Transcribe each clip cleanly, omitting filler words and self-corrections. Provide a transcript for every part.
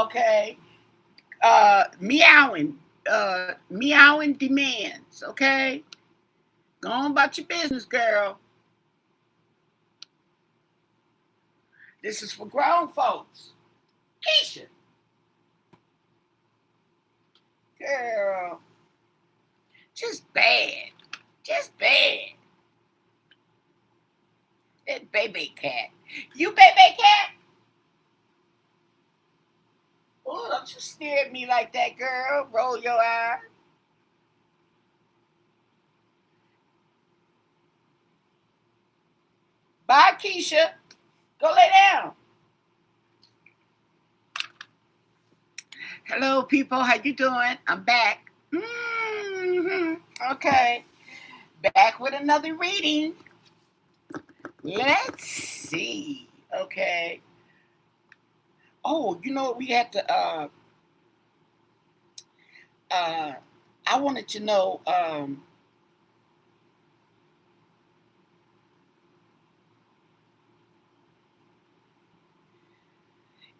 okay? Meowing, meowing demands, okay? Go on about your business, girl. This is for grown folks. Keisha, girl, just bad. Just bad. That baby cat. You baby cat? Oh, don't you stare at me like that, girl. Roll your eye. Bye, Keisha. Go lay down. Hello, people. How you doing? I'm back. Okay. Back with another reading. Let's see. Okay. Oh, you know, we had to uh I wanted to know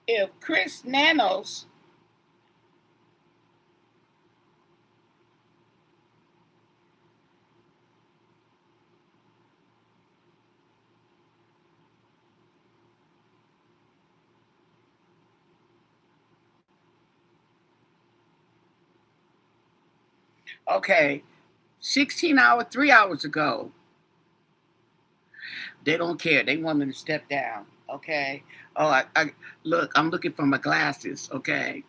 if Chris Nanos. Okay, 16 hours, 3 hours ago. They don't care. They want me to step down. Okay. Oh, I look. I'm looking for my glasses. Okay,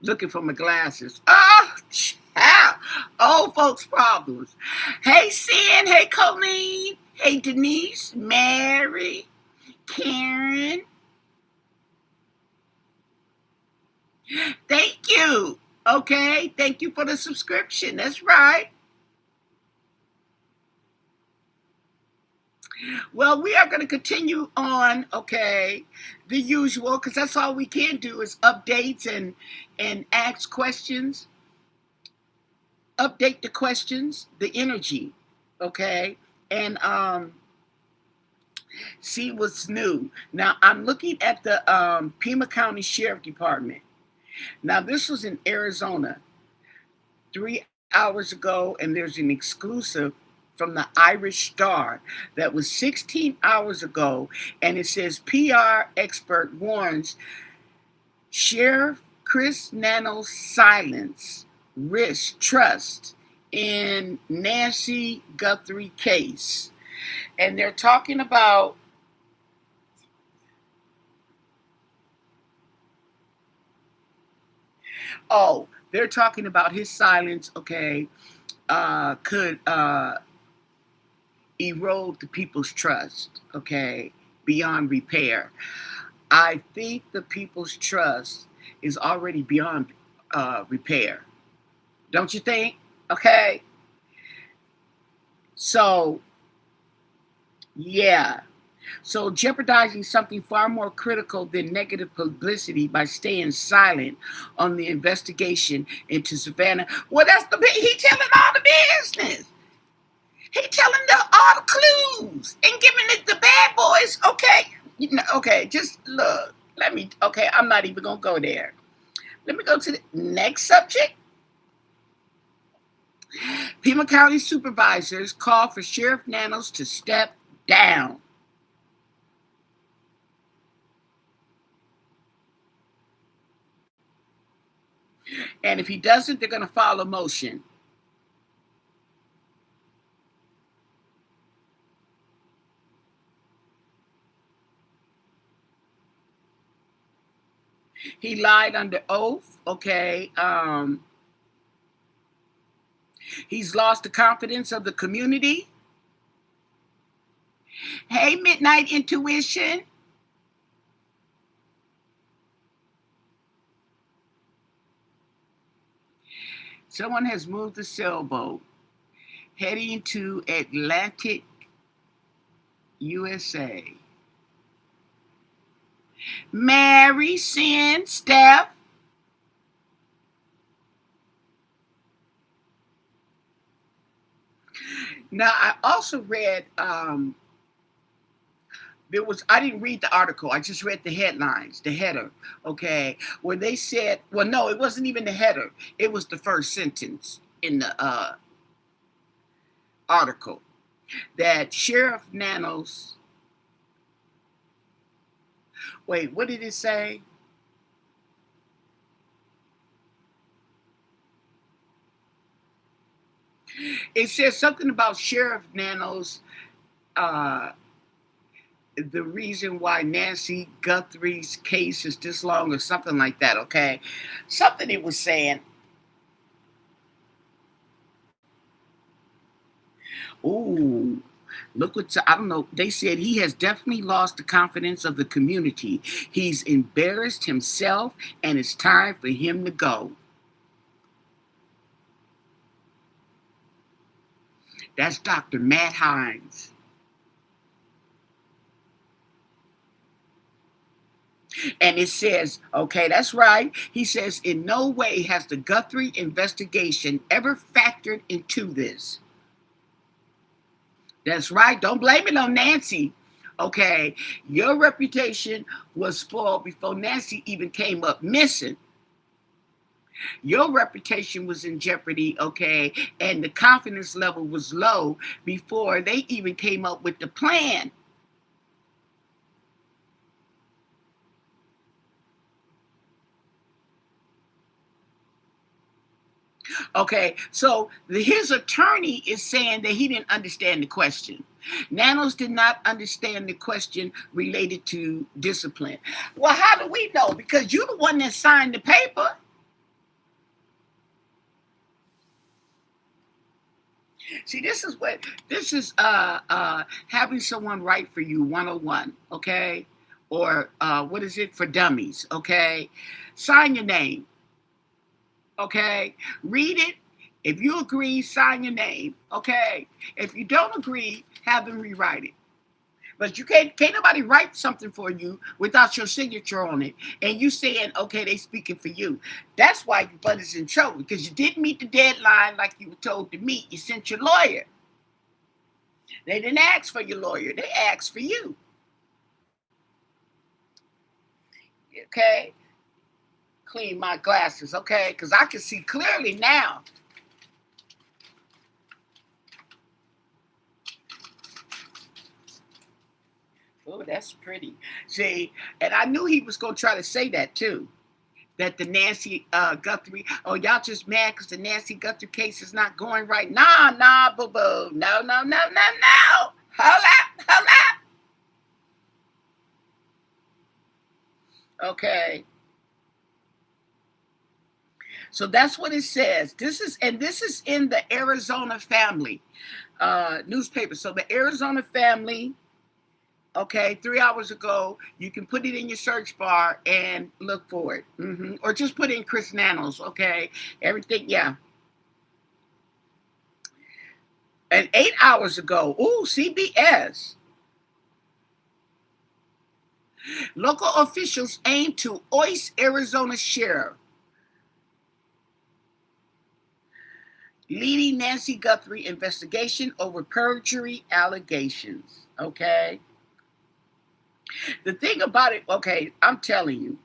looking for my glasses. Oh, child. Old folks' problems. Hey, Sin. Hey, Colleen. Hey, Denise. Mary. Karen. Thank you. Okay. Thank you for the subscription. That's right. Well, we are going to continue on, okay, the usual, because that's all we can do is updates and ask questions, update the questions, the energy, okay, and see what's new. Now, I'm looking at the Pima County Sheriff Department. Now, this was in Arizona 3 hours ago, and there's an exclusive from the Irish Star that was 16 hours ago, and it says PR expert warns Sheriff Chris Nanos silence risks trust in Nancy Guthrie case. And they're talking about they're talking about his silence, okay, could erode the people's trust, okay, beyond repair. I think the people's trust is already beyond repair. Don't you think? Okay. So, yeah. So, jeopardizing something far more critical than negative publicity by staying silent on the investigation into Savannah. Well, that's he telling all the business. He telling all the clues and giving it the bad boys. Okay, okay, just look. Okay, I'm not even gonna go there. Let me go to the next subject. Pima County supervisors call for Sheriff Nanos to step down. And if he doesn't, they're going to file a motion. He lied under oath. Okay. He's lost the confidence of the community. Hey, Midnight Intuition. Someone has moved the sailboat heading to Atlantic, USA. Mary, Sin, Steph. Now, I also read I didn't read the article. I just read the headlines, the header, okay, where they said, well, no, it wasn't even the header. It was the first sentence in the article that Sheriff Nanos, wait, what did it say? It says something about Sheriff Nanos, uh, the reason why Nancy Guthrie's case is this long or something like that, okay? Something it was saying. Ooh, look what, I don't know. They said he has definitely lost the confidence of the community. He's embarrassed himself and it's time for him to go. That's Dr. Matt Hines. And it says, okay, that's right. He says, in no way has the Guthrie investigation ever factored into this. That's right. Don't blame it on Nancy. Okay, your reputation was spoiled before Nancy even came up missing. Your reputation was in jeopardy, okay, and the confidence level was low before they even came up with the plan. Okay, so his attorney is saying that he didn't understand the question. Nanos did not understand the question related to discipline. Well, how do we know? Because you're the one that signed the paper. See, this is having someone write for you 101, okay? Or what is it for dummies, okay? Sign your name, okay? Read it. If you agree, sign your name, okay? If you don't agree, have them rewrite it. But you can't nobody write something for you without your signature on it. And you saying, okay, they speaking for you. That's why your butt is in trouble, because you didn't meet the deadline like you were told to meet. You sent your lawyer. They didn't ask for your lawyer. They asked for you. Okay? Clean my glasses, okay? Because I can see clearly now. Oh, that's pretty. See, and I knew he was going to try to say that too. That the Nancy Guthrie, oh, y'all just mad because the Nancy Guthrie case is not going right. Nah, boo-boo. No. Hold up. Okay. So that's what it says. This is in the Arizona Family newspaper. So the Arizona Family, okay, 3 hours ago, you can put it in your search bar and look for it. Or just put in Chris Nanos, okay? Everything, yeah. And 8 hours ago, ooh, CBS. Local officials aim to oust Arizona sheriff, leading Nancy Guthrie investigation over perjury allegations. Okay. The thing about it, okay, I'm telling you.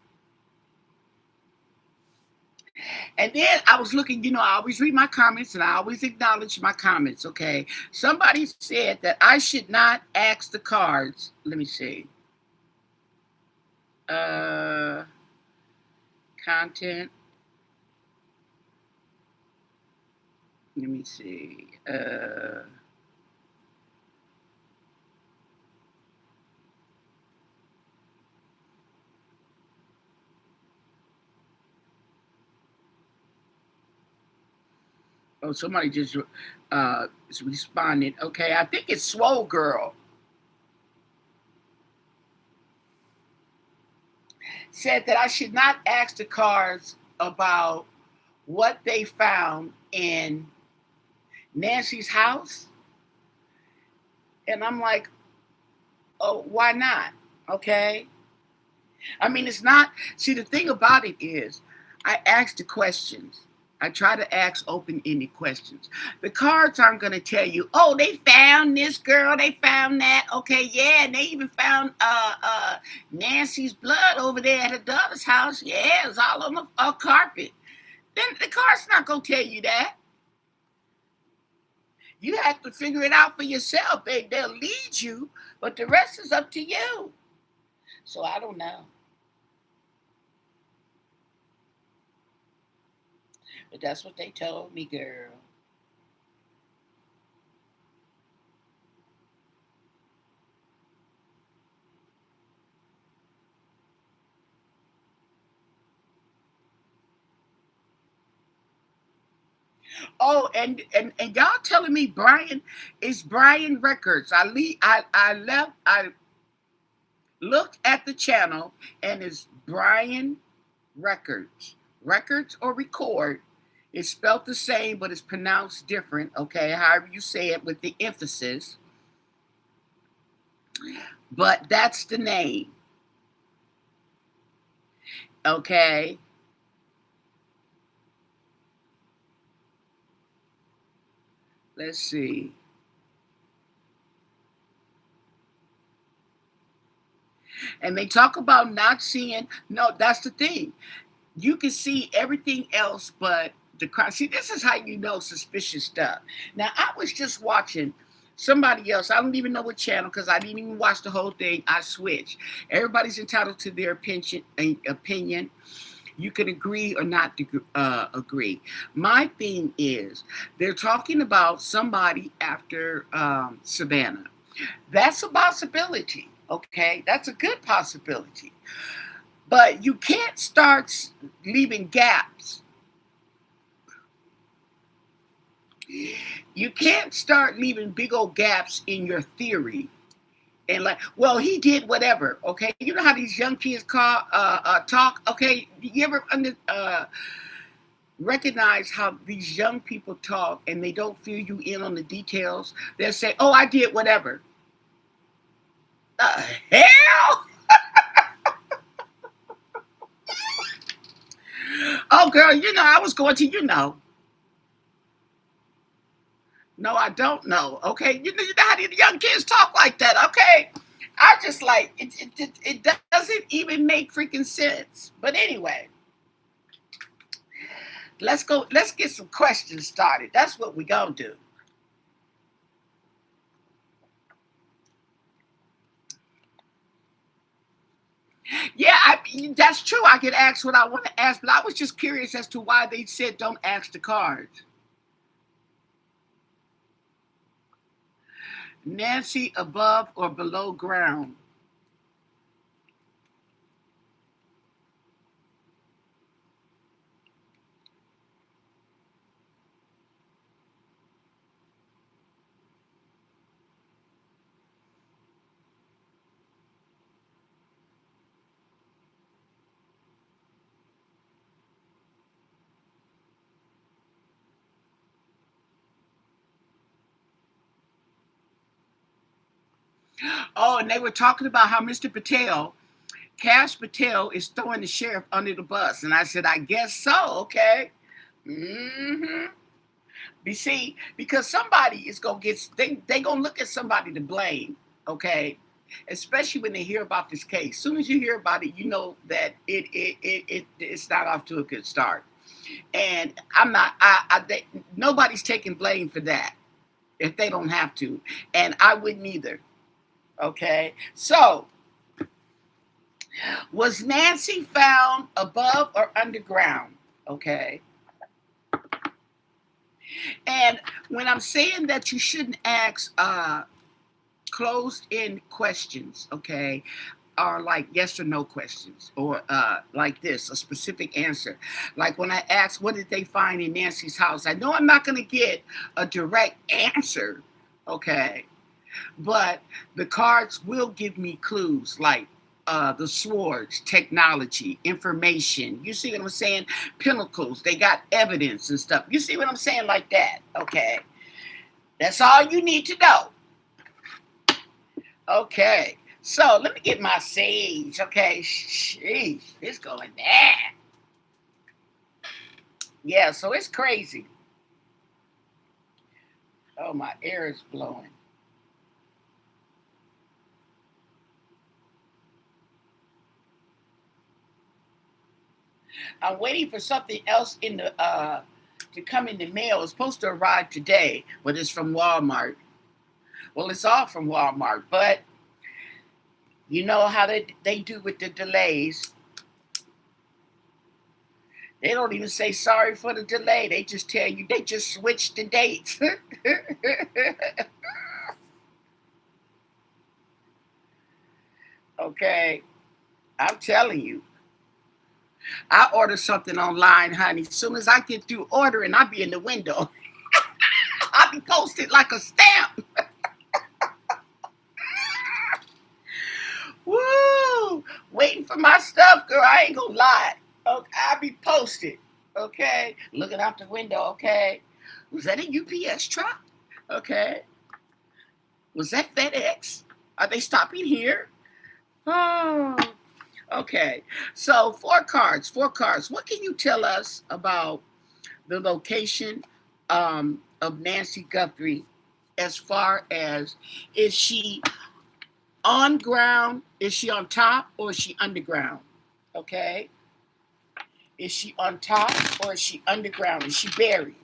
And then I was looking, I always read my comments and I always acknowledge my comments, okay? Somebody said that I should not ask the cards. Let me see. Content. Let me see. Oh, somebody just responded. Okay, I think it's Swole Girl. Said that I should not ask the cards about what they found in Nancy's house. And I'm like, oh, why not? Okay. I mean, it's not, see, the thing about it is, I asked the questions. I try to ask open-ended questions. The cards aren't going to tell you, oh, they found this girl, they found that. Okay, yeah, and they even found Nancy's blood over there at her daughter's house. Yeah, it was all on the carpet. Then the card's not going to tell you that. You have to figure it out for yourself. They'll lead you, but the rest is up to you. So I don't know. But that's what they told me, girl. Oh, and y'all telling me Brian is Brian Records. I left. I looked at the channel and it's Brian Records. Records or record. It's spelled the same, but it's pronounced different. Okay, however you say it with the emphasis. But that's the name. Okay. Let's see. And they talk about not seeing. No, that's the thing. You can see everything else but the crime. See, this is how you know suspicious stuff. Now, I was just watching somebody else. I don't even know what channel because I didn't even watch the whole thing. I switched. Everybody's entitled to their opinion. You can agree or not agree. My thing is, they're talking about somebody after Savannah. That's a possibility. Okay, that's a good possibility. But you can't start leaving gaps. You can't start leaving big old gaps in your theory. And like, well, he did whatever. Okay, you know how these young kids talk. Okay, you ever recognize how these young people talk and they don't fill you in on the details? They'll say, "Oh, I did whatever." The hell! Oh, girl, I was going to. No, I don't know. Okay, you know how the young kids talk like that. Okay, I just like it doesn't even make freaking sense. But anyway, let's go. Let's get some questions started. That's what we gonna do. Yeah, that's true. I can ask what I want to ask, but I was just curious as to why they said don't ask the cards. Nancy above or below ground? Oh, and they were talking about how Mr. Patel, Cash Patel, is throwing the sheriff under the bus. And I said, I guess so, okay. Mm-hmm. You see, because somebody is gonna they gonna look at somebody to blame, okay? Especially when they hear about this case. As soon as you hear about it, you know that it's not off to a good start. And I'm not nobody's taking blame for that if they don't have to. And I wouldn't either. Okay. So was Nancy found above or underground? Okay. And when I'm saying that you shouldn't ask closed in questions, okay, are like yes or no questions, or like this, a specific answer. Like when I ask, what did they find in Nancy's house? I know I'm not going to get a direct answer, okay, but the cards will give me clues like the swords, technology, information. You see what I'm saying? Pinnacles, they got evidence and stuff. You see what I'm saying? Like that, okay? That's all you need to know. Okay, so let me get my sage. Okay, sheesh, it's going there. Yeah, so it's crazy. Oh, my air is blowing. I'm waiting for something else in the to come in the mail. It's supposed to arrive today, but it's from Walmart. Well, it's all from Walmart, but you know how they do with the delays. They don't even say sorry for the delay. They just tell you they just switched the dates. Okay, I'm telling you. I order something online, honey. As soon as I get through ordering, I'll be in the window. I'll be posted like a stamp. Woo! Waiting for my stuff, girl. I ain't gonna lie. Okay, I'll be posted. Okay, looking out the window. Okay, was that a UPS truck? Okay, was that FedEx? Are they stopping here? Oh, okay. So four cards. Four cards. What can you tell us about the location of Nancy Guthrie, as far as, is she on ground? Is she on top or is she underground? Okay. Is she on top or is she underground? Is she buried?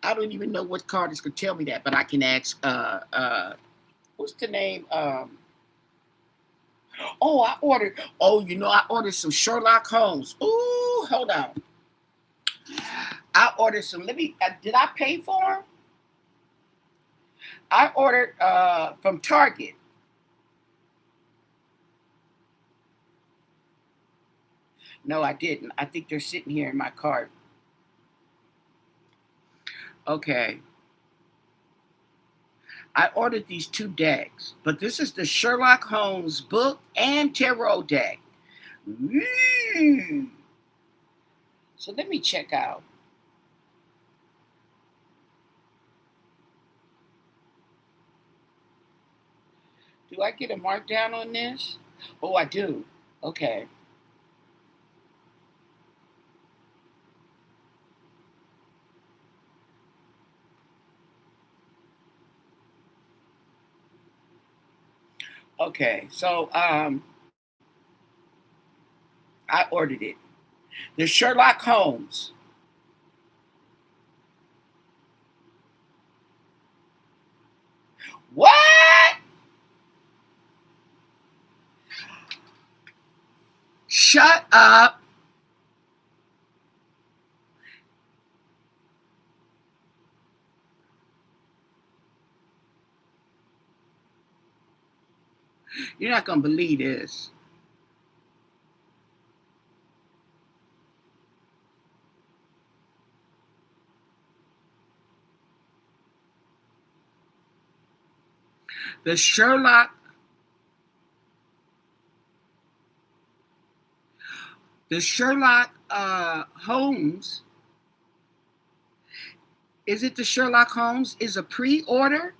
I don't even know what card is gonna tell me that, but I can ask what's the name? Oh, I ordered some Sherlock Holmes. Ooh, hold on. I ordered some. Did I pay for them? I ordered from Target. No, I didn't. I think they're sitting here in my cart. Okay. I ordered these two decks, but this is the Sherlock Holmes book and tarot deck. Mm. So let me check out. Do I get a markdown on this? Oh, I do. Okay. Okay. So I ordered it. The Sherlock Holmes. What? Shut up. You're not going to believe this. The Sherlock Holmes, is it the Sherlock Holmes is a pre-order?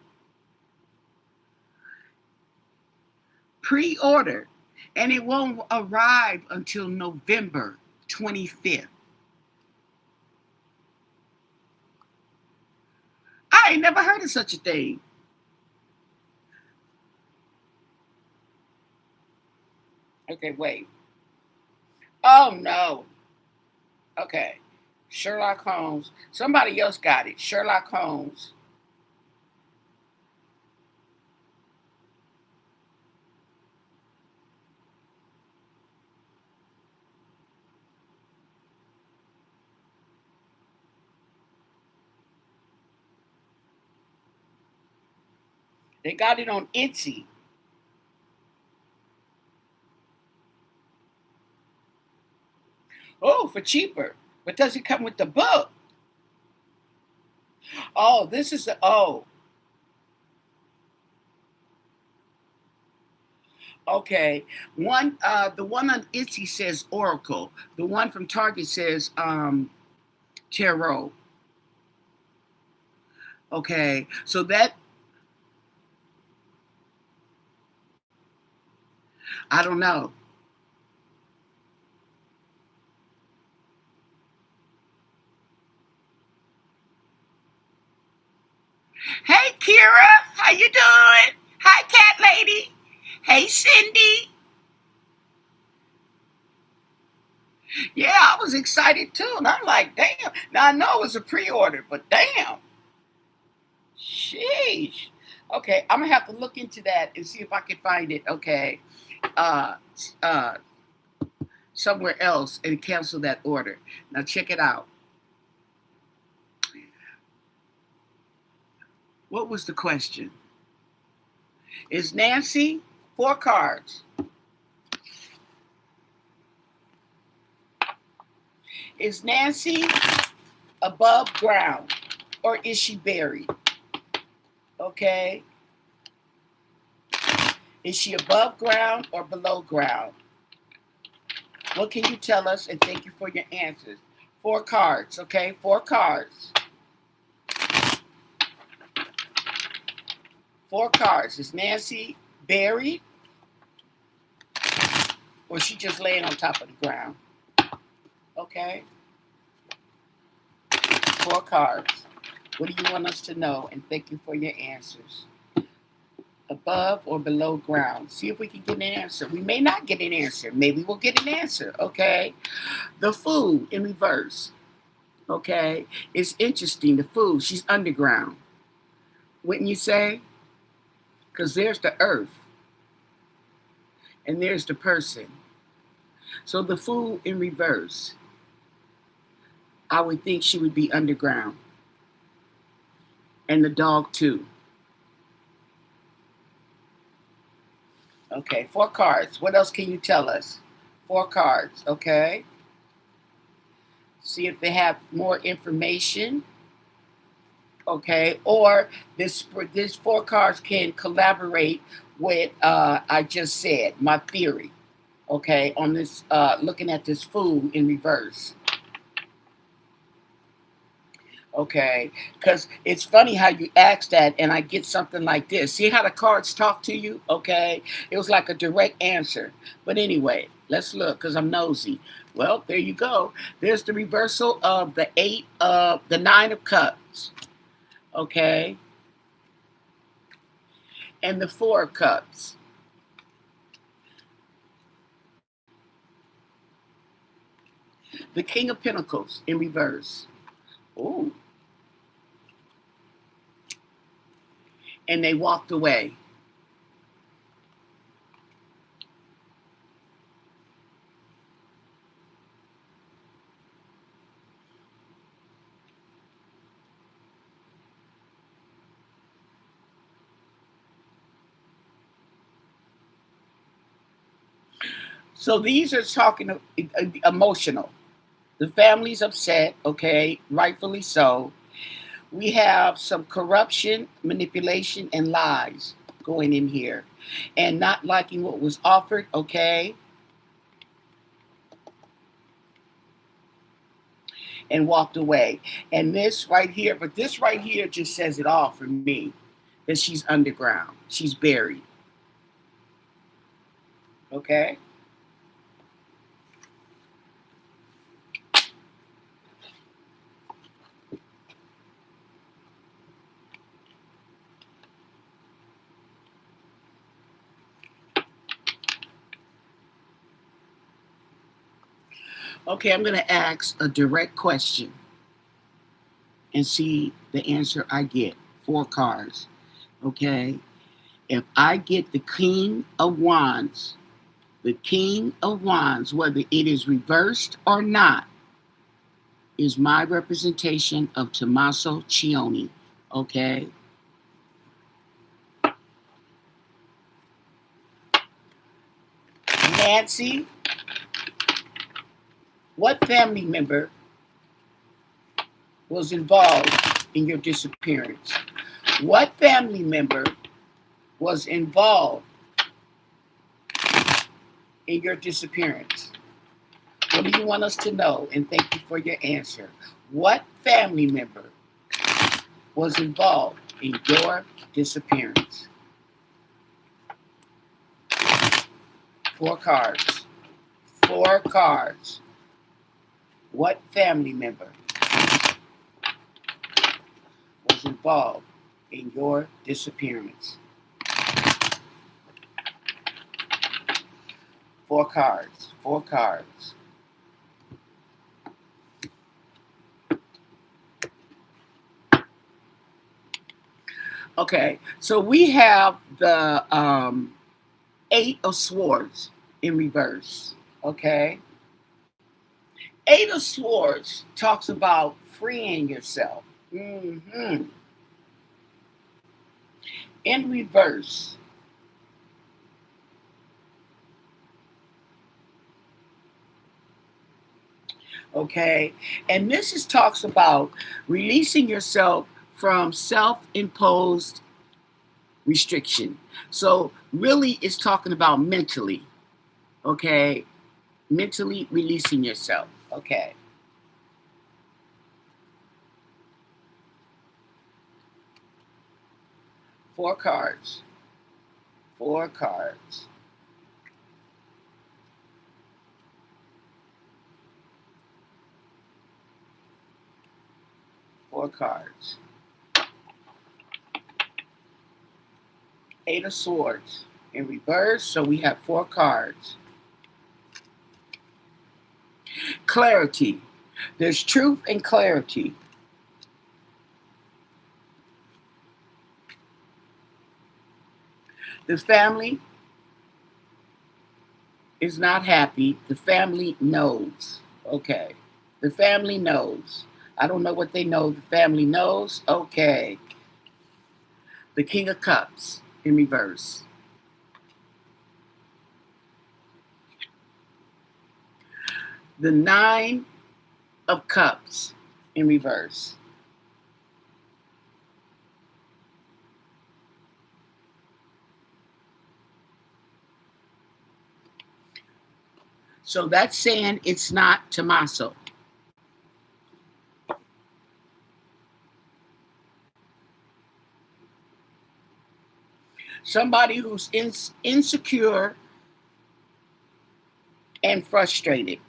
Pre-order. And it won't arrive until November 25th. I ain't never heard of such a thing. Okay, wait. Oh no. Okay. Sherlock Holmes. Somebody else got it. Sherlock Holmes. They got it on Etsy. Oh, for cheaper. But does it come with the book? Oh, this is the okay. The one on Etsy says Oracle. The one from Target says Tarot. Okay. So that, I don't know. Hey, Cindy. Yeah, I was excited too. And I'm like, damn. Now, I know it was a pre-order, but damn. Sheesh. Okay, I'm going to have to look into that and see if I can find it, okay, uh, uh, somewhere else and cancel that order. Now, check it out. What was the question? Is Nancy 4 cards? Is Nancy above ground or is she buried? Okay. Is she above ground or below ground? What can you tell us? And thank you for your answers. 4 cards, okay? 4 cards. 4 cards. Is Nancy buried or is she just laying on top of the ground? Okay. 4 cards. What do you want us to know? And thank you for your answers. Above or below ground. See if we can get an answer. We may not get an answer. Maybe we'll get an answer. Okay. The food in reverse. Okay. It's interesting. The food. She's underground. Wouldn't you say? Because there's the earth. And there's the person. So the food in reverse. I would think she would be underground. And the dog too. Okay, 4 cards. What else can you tell us? 4 cards, okay. See if they have more information. Okay, or this 4 cards can collaborate with I just said, my theory. Okay, on this looking at this food in reverse. Okay, because it's funny how you ask that and I get something like this. See how the cards talk to you? Okay, it was like a direct answer. But anyway, let's look because I'm nosy. Well, there you go. There's the reversal of the 9 of cups. Okay, and the 4 of cups. The King of Pentacles in reverse. Ooh. And they walked away. So these are talking emotional. The family's upset, okay, rightfully so. We have some corruption, manipulation, and lies going in here. And not liking what was offered, okay? And walked away. And this right here, but this right here just says it all for me. That she's underground. She's buried. Okay? Okay, I'm going to ask a direct question and see the answer I get. 4 cards. Okay? If I get the King of Wands, whether it is reversed or not, is my representation of Tommaso Cioni. Okay? Nancy, what family member was involved in your disappearance? What family member was involved in your disappearance? What do you want us to know? And thank you for your answer. What family member was involved in your disappearance? 4 cards. 4 cards. What family member was involved in your disappearance? Four cards. Four cards. Okay, so we have the Eight of Swords in reverse. Okay, Eight of Swords talks about freeing yourself. In reverse, okay, and this is talks about releasing yourself from self-imposed restriction. So really, it's talking about mentally. Okay, mentally releasing yourself. Okay. Four cards. Four cards. Four cards. Eight of Swords in reverse. So we have four cards. Clarity. There's truth and clarity. The family is not happy. The family knows. Okay. The family knows. I don't know what they know. The family knows. Okay. The King of Cups in reverse. The Nine of Cups in reverse. So that's saying it's not Tommaso. Somebody who's insecure and frustrated.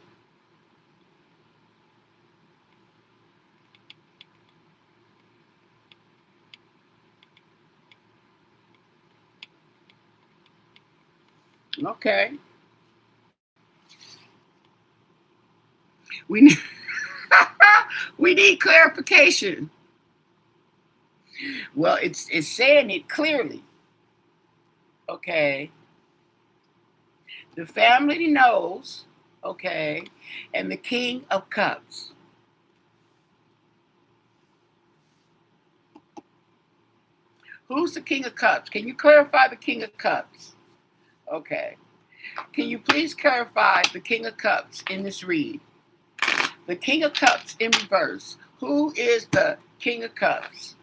Okay. We need, we need clarification. Well, it's saying it clearly. Okay. The family knows. Okay. And the King of Cups. Who's the King of Cups? Can you clarify the King of Cups? Okay. Can you please clarify the King of Cups in this read? The King of Cups in reverse. Who is the King of Cups?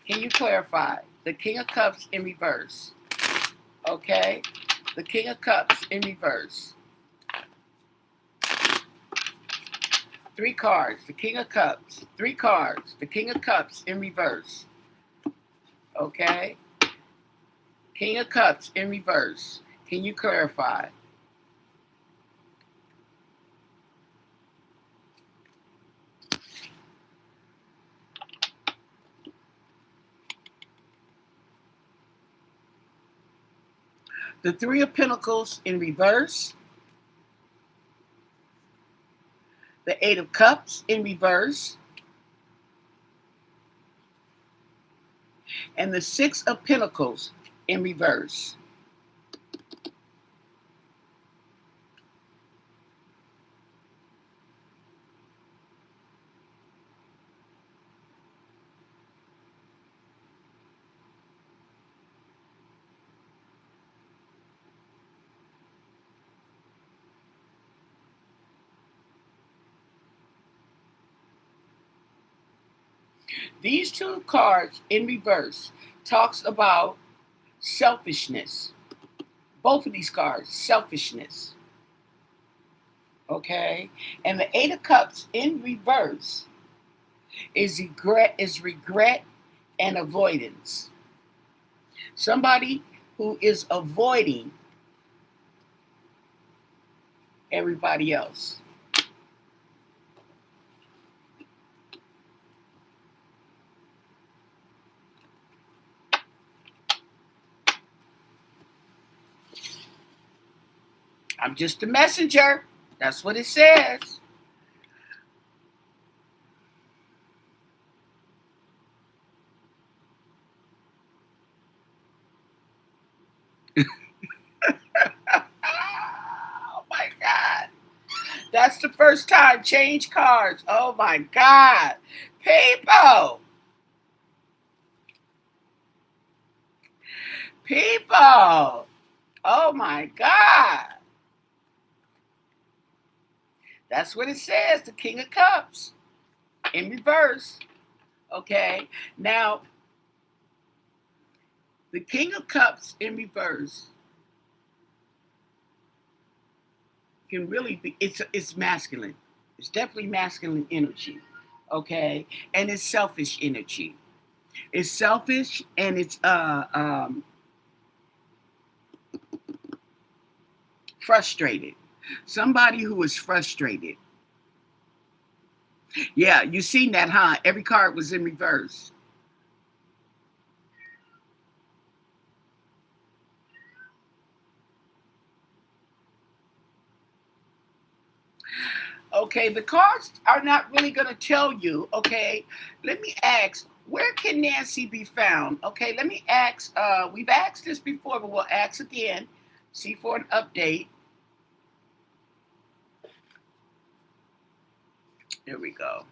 Can you clarify? The King of Cups in reverse. Okay? The King of Cups in reverse. Three cards. The King of Cups. Three cards. The King of Cups in reverse. Okay? King of Cups in reverse. Can you clarify? The Three of Pentacles in reverse. The Eight of Cups in reverse. And the Six of Pentacles in reverse. These two cards in reverse talks about selfishness. Both of these cards, selfishness. Okay? And the Eight of Cups in reverse is regret and avoidance. Somebody who is avoiding everybody else. I'm just a messenger. That's what it says. Oh my God. That's the first time. Change cards. Oh my God. People. People. Oh my God. That's what it says. The King of Cups in reverse. Okay. Now, the King of Cups in reverse can really be, it's masculine. It's definitely masculine energy. Okay. And it's selfish energy. It's selfish and it's frustrated. Somebody who is frustrated. Yeah, you seen that, huh? Every card was in reverse. Okay, the cards are not really going to tell you. Okay, let me ask, where can Nancy be found? Okay, let me ask. We've asked this before, but we'll ask again. See for an update. There we go.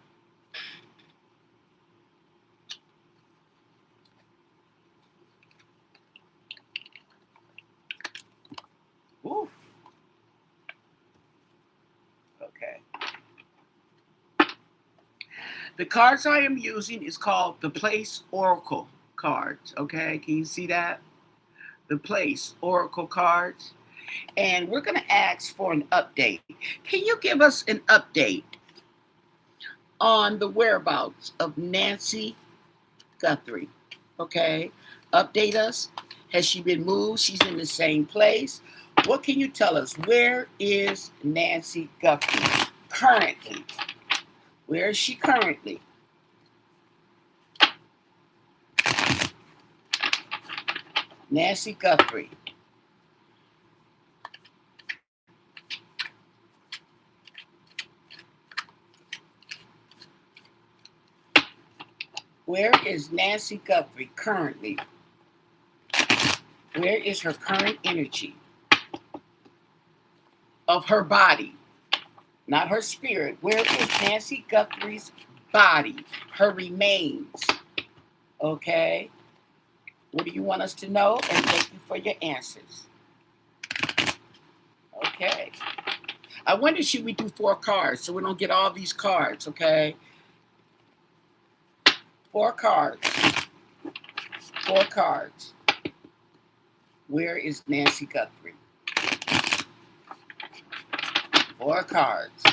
Ooh. Okay. The cards I am using is called the Place Oracle cards. Okay, can you see that? The Place Oracle cards. And we're going to ask for an update. Can you give us an update on the whereabouts of Nancy Guthrie? Okay, update us. Has she been moved? She's in the same place. What can you tell us? Where is Nancy Guthrie currently? Where is she currently? Nancy Guthrie. Where is Nancy Guthrie currently? Where is her current energy of her body? Not her spirit. Where is Nancy Guthrie's body? Her remains. Okay? What do you want us to know? And thank you for your answers. Okay. I wonder, should we do 4 cards so we don't get all these cards, okay? 4 cards. 4 cards. Where is Nancy Guthrie? 4 cards.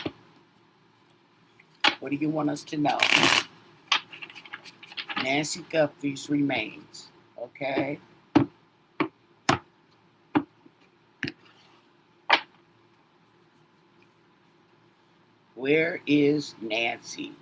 What do you want us to know? Nancy Guthrie's remains, okay? Where is Nancy?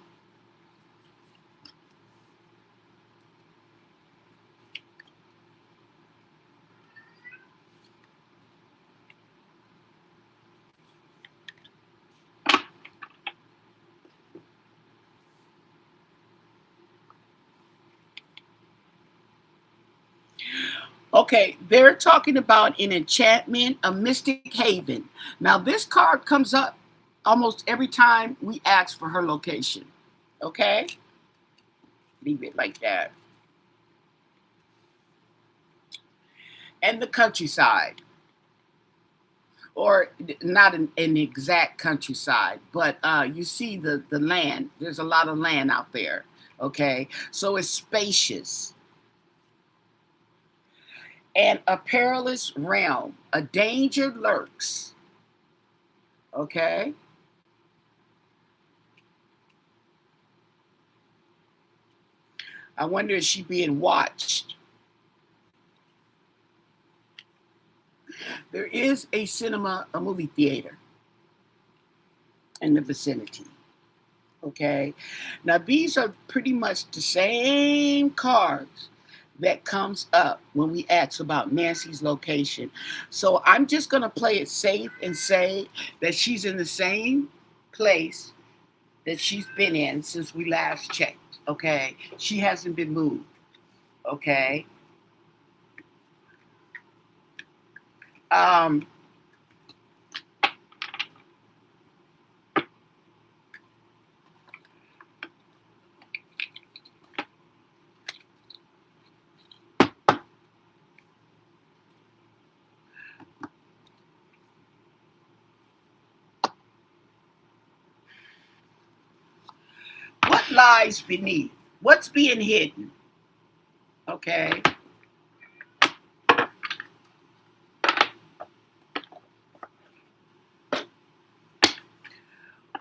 Okay, they're talking about an enchantment, a mystic haven. Now, this card comes up almost every time we ask for her location. Okay? Leave it like that. And the countryside. Or not an exact countryside, but you see the land. There's a lot of land out there. Okay? So it's spacious. And a perilous realm. A danger lurks. Okay? I wonder if she's being watched. There is a cinema, a movie theater in the vicinity. Okay? Now, these are pretty much the same cards that comes up when we ask about Nancy's location. So I'm just going to play it safe and say that she's in the same place that she's been in since we last checked. Okay. She hasn't been moved. Okay. Um, what lies beneath? What's being hidden? Okay.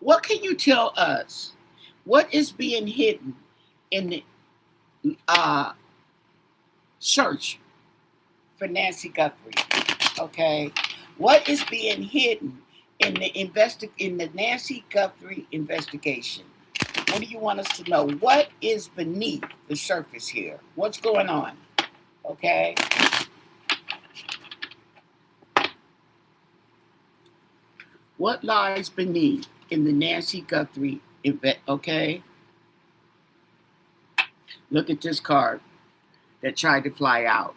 What can you tell us? What is being hidden in the uh, search for Nancy Guthrie? Okay. What is being hidden in the Nancy Guthrie investigation? What do you want us to know? What is beneath the surface here? What's going on? Okay. What lies beneath in the Nancy Guthrie event? Okay. Look at this card that tried to fly out.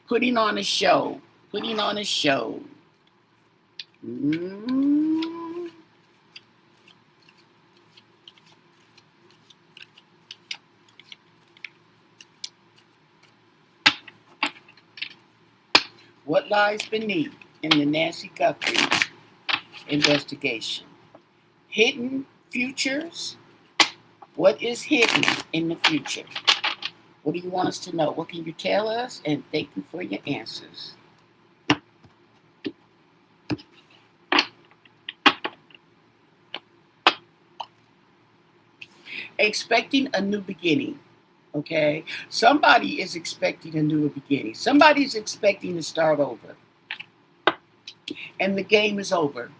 Putting on a show. Putting on a show. Mm. What lies beneath in the Nancy Guthrie investigation? Hidden futures. What is hidden in the future? What do you want us to know? What can you tell us? And thank you for your answers. Expecting a new beginning. Okay? Somebody is expecting a new beginning. Somebody's expecting to start over. And the game is over.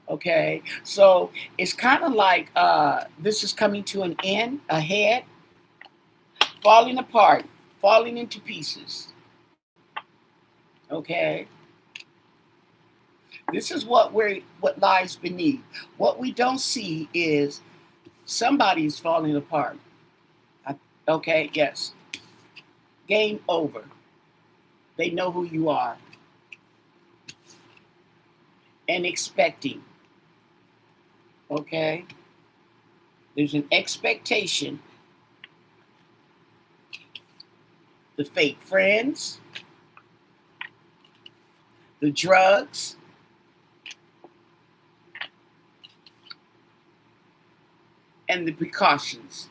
Okay? So it's kind of like this is coming to an end, ahead, falling apart, falling into pieces. Okay? This is what lies beneath. What we don't see is somebody's falling apart. Okay, yes. Game over. They know who you are. And expecting. Okay? There's an expectation. The fake friends, the drugs, and the precautions.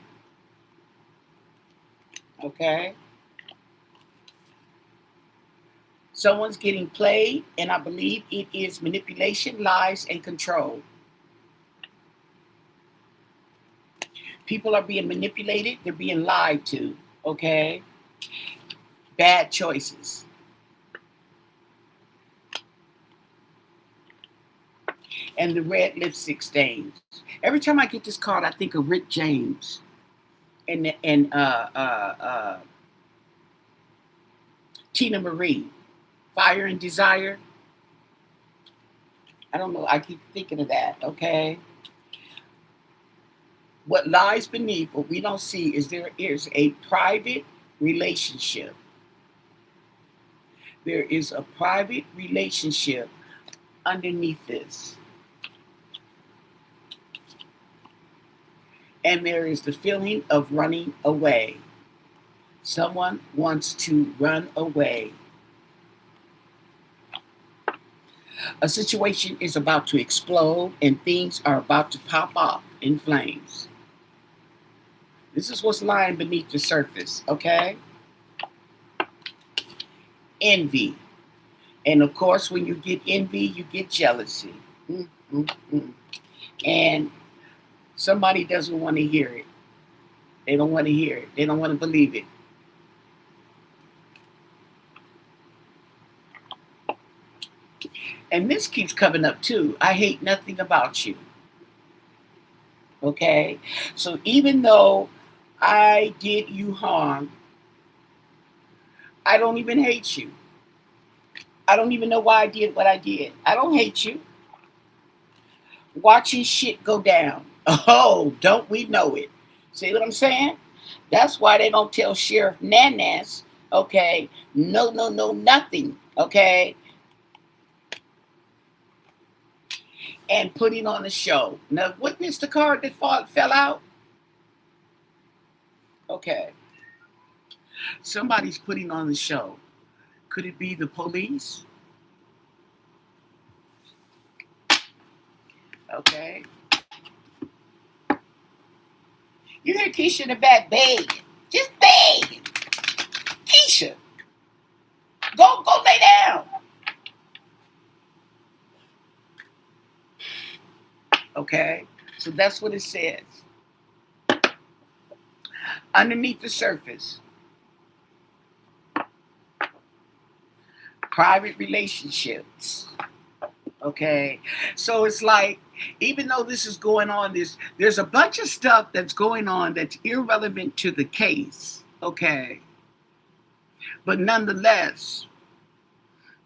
Okay? Someone's getting played, and I believe it is manipulation, lies, and control. People are being manipulated, they're being lied to. Okay? Bad choices. And the red lipstick stains. Every time I get this card, I think of Rick James and Tina Marie, Fire and Desire. I don't know. I keep thinking of that. Okay. What lies beneath, what we don't see, is there is a private relationship. There is a private relationship underneath this. And there is the feeling of running away. Someone wants to run away. A situation is about to explode and things are about to pop off in flames. This is what's lying beneath the surface, okay? Envy. And of course, when you get envy, you get jealousy. And somebody doesn't want to hear it. They don't want to hear it. They don't want to believe it. And this keeps coming up too. I hate nothing about you. Okay? So even though I did you harm, I don't even hate you. I don't even know why I did what I did. I don't hate you. Watching shit go down. Oh, don't we know it? See what I'm saying? That's why they don't tell Sheriff Nanas, okay, no, no, no, nothing, okay, and putting on the show. Now, witness the card that fell out? Okay, somebody's putting on the show. Could it be the police? Okay. You hear Keisha in the back begging. Just begging. Keisha, go lay down. Okay, so that's what it says. Underneath the surface, private relationships. Okay, so it's like, even though this is going on, there's a bunch of stuff that's going on that's irrelevant to the case. Okay, but nonetheless,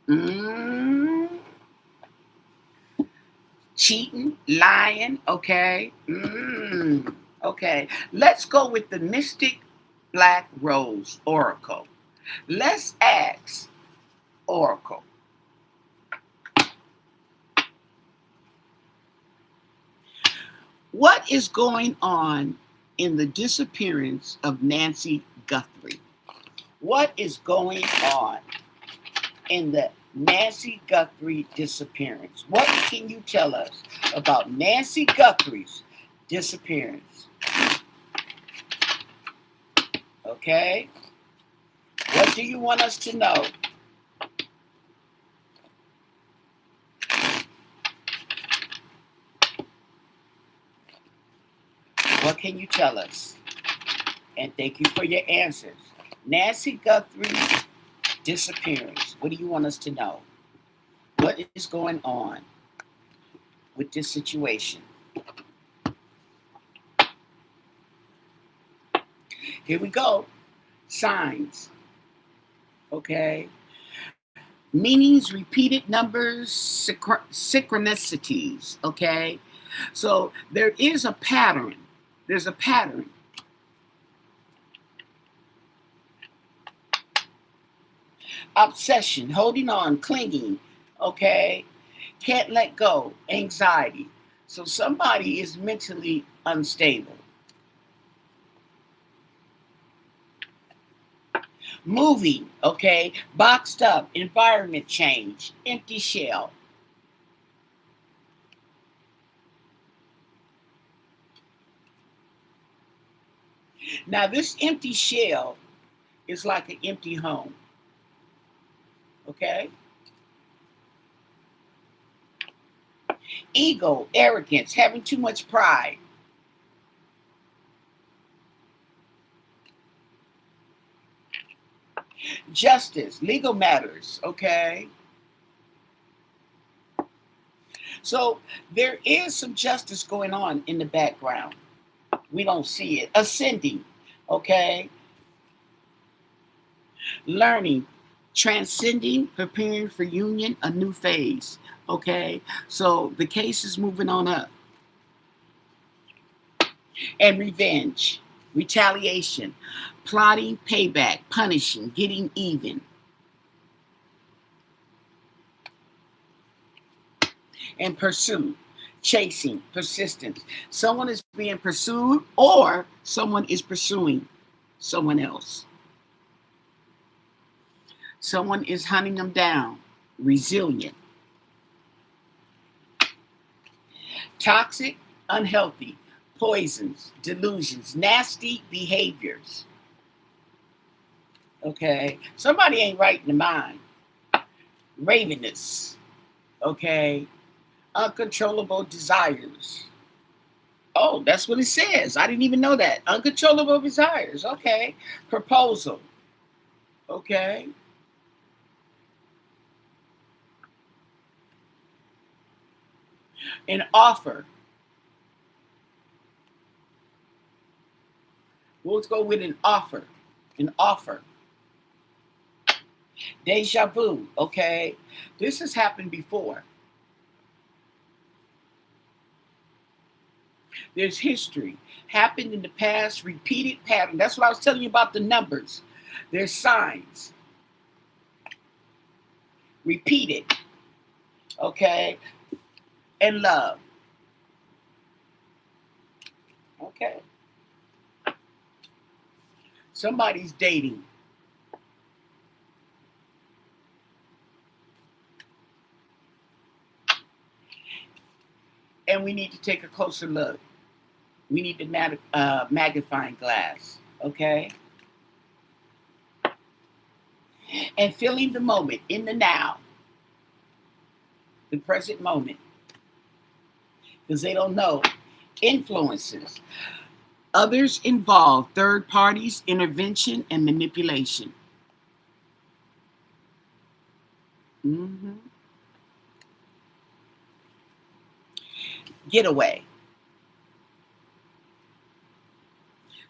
mm, cheating, lying. Okay, okay. Let's go with the Mystic Black Rose Oracle. Let's ask Oracle. What is going on in the disappearance of Nancy Guthrie? What is going on in the Nancy Guthrie disappearance? What can you tell us about Nancy Guthrie's disappearance? Okay? What do you want us to know? What can you tell us? And thank you for your answers. Nancy Guthrie's disappearance. What do you want us to know? What is going on with this situation? Here we go. Signs. Okay. Meanings, repeated numbers, synchronicities. Okay. So there is a pattern. There's a pattern. Obsession, holding on, clinging. Okay. Can't let go, anxiety. So somebody is mentally unstable. Moving, okay, boxed up, environment change, empty shell. Now, this empty shell is like an empty home, okay? Ego, arrogance, having too much pride. Justice, legal matters, okay? So there is some justice going on in the background. We don't see it. Ascending, okay? Learning, transcending, preparing for union, a new phase, okay? So the case is moving on up. And revenge, retaliation, plotting, payback, punishing, getting even. And pursuit, chasing, persistence. Someone is being pursued or someone is pursuing someone else. Someone is hunting them down, resilient. Toxic, unhealthy, poisons, delusions, nasty behaviors. Okay, somebody ain't right in the mind. Ravenous, okay, uncontrollable desires. Oh, that's what it says. I didn't even know that. Uncontrollable desires, okay. Proposal, okay. An offer, We'll go with an offer. An offer. Deja vu, okay? This has happened before. There's history. Happened in the past, repeated pattern. That's what I was telling you about the numbers. There's signs. Repeated. Okay? And love. Okay? Somebody's dating. And we need to take a closer look. We need the magnifying glass, okay? And feeling the moment, in the now, the present moment. Because they don't know. Influences. Others involved, third parties, intervention, and manipulation. Mm-hmm. Getaway.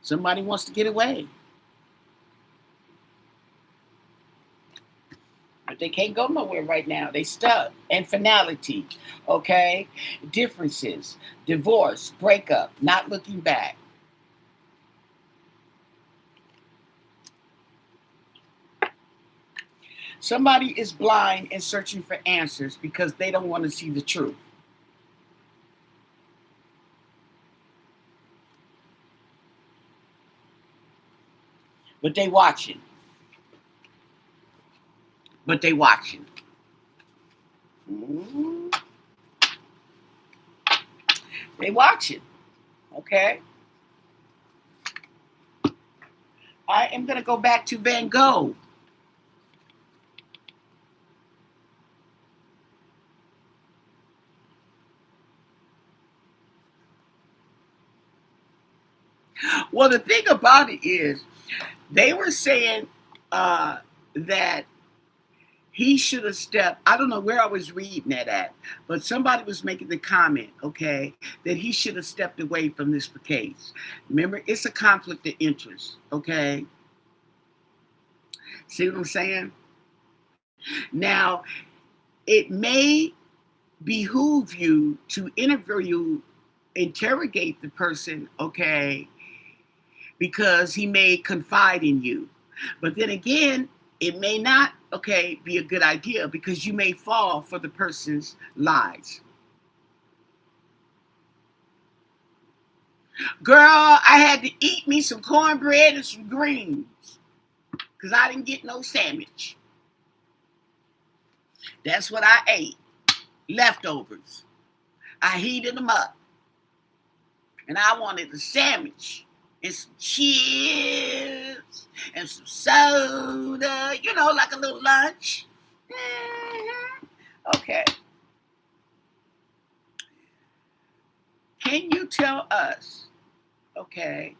Somebody wants to get away. But they can't go nowhere right now. They stuck. And finality, okay? Differences, divorce, breakup, not looking back. Somebody is blind and searching for answers because they don't want to see the truth. But they watching. But they watching. Mm-hmm. They watching. Okay? I am going to go back to Van Gogh. Well, the thing about it is, they were saying that he should have stepped. I don't know where I was reading that at, but somebody was making the comment, okay, that he should have stepped away from this case. Remember, it's a conflict of interest, okay? See what I'm saying? Now, it may behoove you to interrogate the person, okay, because he may confide in you. But then again, it may not, okay, be a good idea because you may fall for the person's lies. Girl, I had to eat me some cornbread and some greens because I didn't get no sandwich. That's what I ate. Leftovers. I heated them up. And I wanted a sandwich and some chips and some soda, you know, like a little lunch. Mm-hmm. Okay. Can you tell us, okay,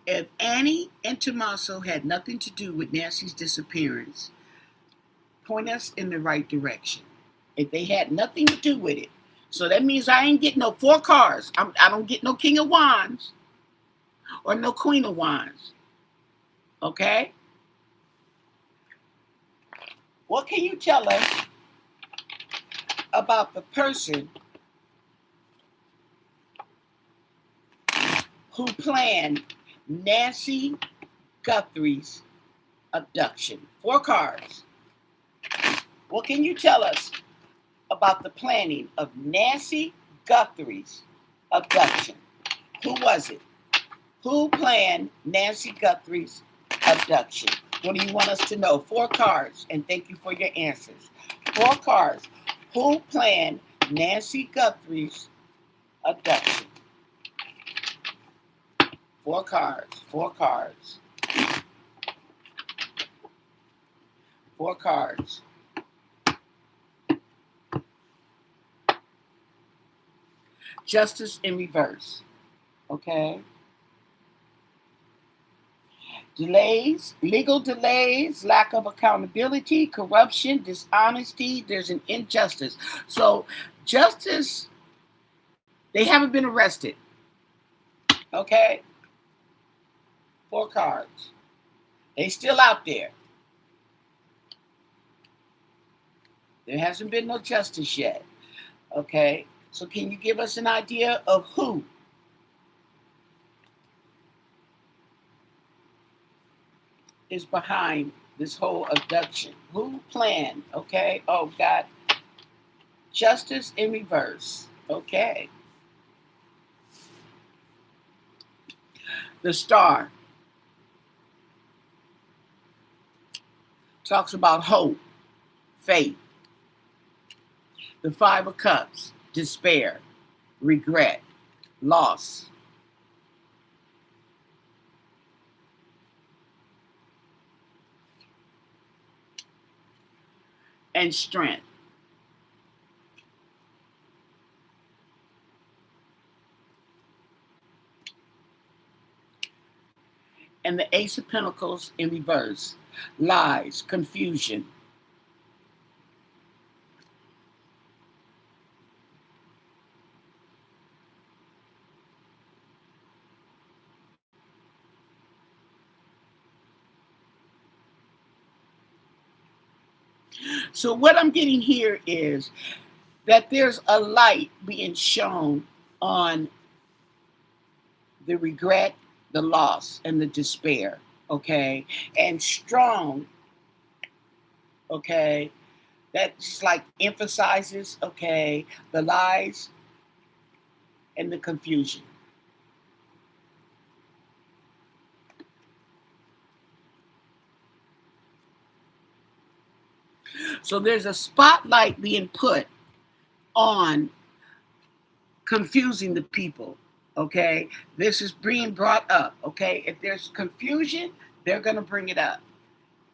if Annie and Tommaso had nothing to do with Nancy's disappearance, point us in the right direction. If they had nothing to do with it. So that means I ain't getting no 4 cards. I don't get no King of Wands or no Queen of Wands. Okay? What can you tell us about the person who planned Nancy Guthrie's abduction? 4 cards. What can you tell us about the planning of Nancy Guthrie's abduction? Who was it? Who planned Nancy Guthrie's abduction? What do you want us to know? 4 cards, and thank you for your answers. 4 cards. Who planned Nancy Guthrie's abduction? 4 cards. 4 cards. 4 cards. Justice in reverse. Okay? Delays, legal delays, lack of accountability, corruption, dishonesty, there's an injustice. So justice, they haven't been arrested. Okay? 4 cards. They still out there. There hasn't been no justice yet. Okay? So can you give us an idea of who is behind this whole abduction? Who planned? Okay? Oh, God. Justice in reverse. Okay. The Star talks about hope, faith. The 5 of Cups, despair, regret, loss. And strength. And the Ace of Pentacles in reverse, lies, confusion. So what I'm getting here is that there's a light being shown on the regret, the loss, and the despair, okay? And strong, okay? That just like emphasizes, okay, the lies and the confusion. So there's a spotlight being put on confusing the people, okay? This is being brought up, okay? If there's confusion, they're going to bring it up,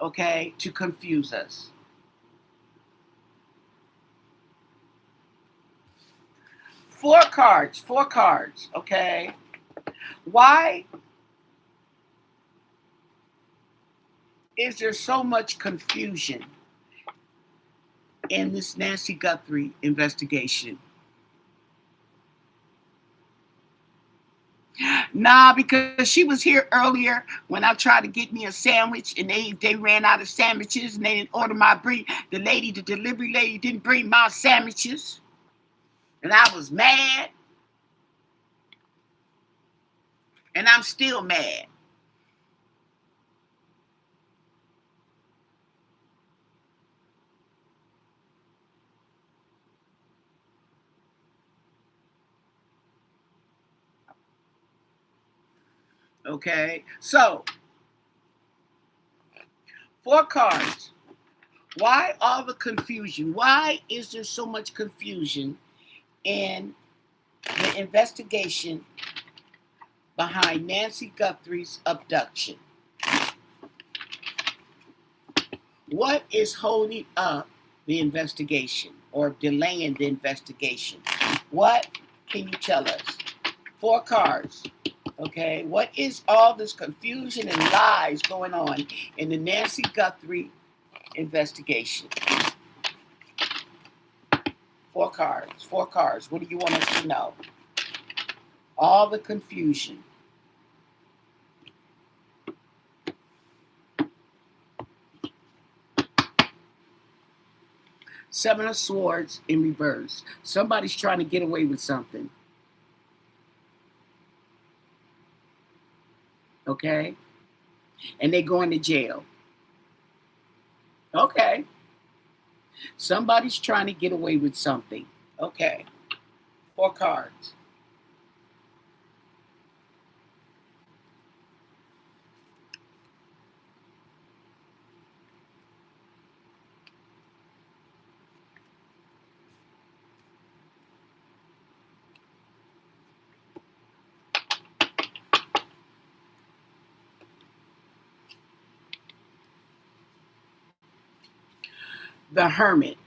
okay, to confuse us. 4 cards, okay? Why is there so much confusion in this Nancy Guthrie investigation? Nah, because she was here earlier when I tried to get me a sandwich and they ran out of sandwiches and they didn't order my bring. The delivery lady didn't bring my sandwiches. And I was mad. And I'm still mad. Okay, so 4 cards. Why all the confusion? Why is there so much confusion in the investigation behind Nancy Guthrie's abduction? What is holding up the investigation or delaying the investigation? What can you tell us? 4 cards. Okay, what is all this confusion and lies going on in the Nancy Guthrie investigation? 4 cards. 4 cards. What do you want us to know? All the confusion. Seven of Swords in reverse. Somebody's trying to get away with something. Okay? And they're going to jail. Okay. Somebody's trying to get away with something. Okay. 4 cards. The Hermit.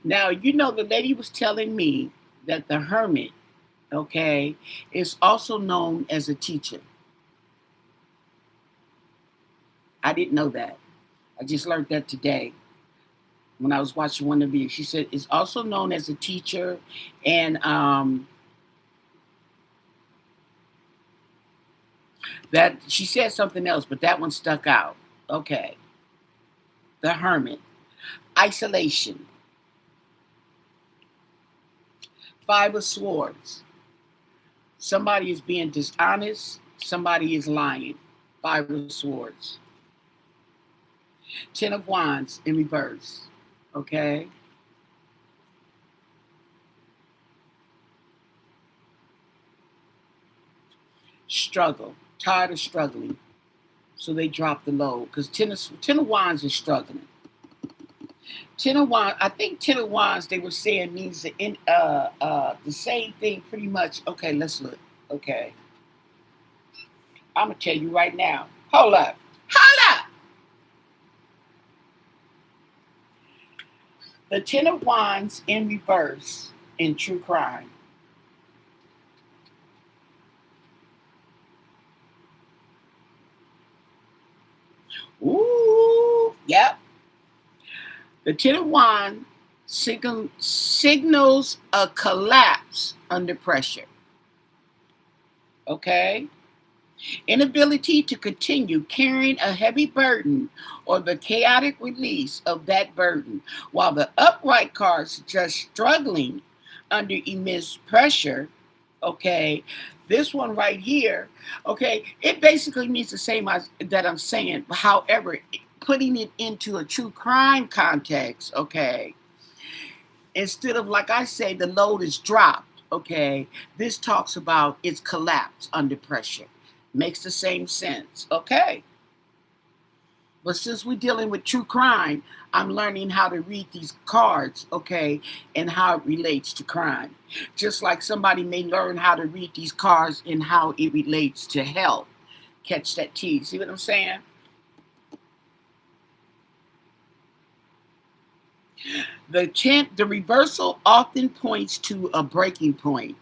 Now, you know, the lady was telling me that the Hermit, okay, is also known as a teacher. I didn't know that. I just learned that today when I was watching one of the videos. She said it's also known as a teacher, and that she said something else, but that one stuck out. Okay, the Hermit, isolation, Five of Swords. Somebody is being dishonest. Somebody is lying. Five of Swords. Ten of Wands in reverse. Okay. Struggle. Tired of struggling. So they drop the load. Because ten of Wands is struggling. Ten of Wands, I think Ten of Wands, they were saying means the same thing pretty much. Okay, let's look. Okay. I'm going to tell you right now. Hold up. Hold up. The Ten of Wands in reverse in true crime. Ooh, yep. The Ten of Wands signals a collapse under pressure. Okay? Inability to continue carrying a heavy burden or the chaotic release of that burden, while the upright card suggests struggling under immense pressure. Okay, this one right here, okay, it basically means the same as that I'm saying. However, putting it into a true crime context, okay, instead of, like I say, the load is dropped, okay, this talks about its collapse under pressure. Makes the same sense, okay? But since we're dealing with true crime, I'm learning how to read these cards, okay, and how it relates to crime. Just like somebody may learn how to read these cards and how it relates to health. Catch that T. See what I'm saying? The reversal often points to a breaking point.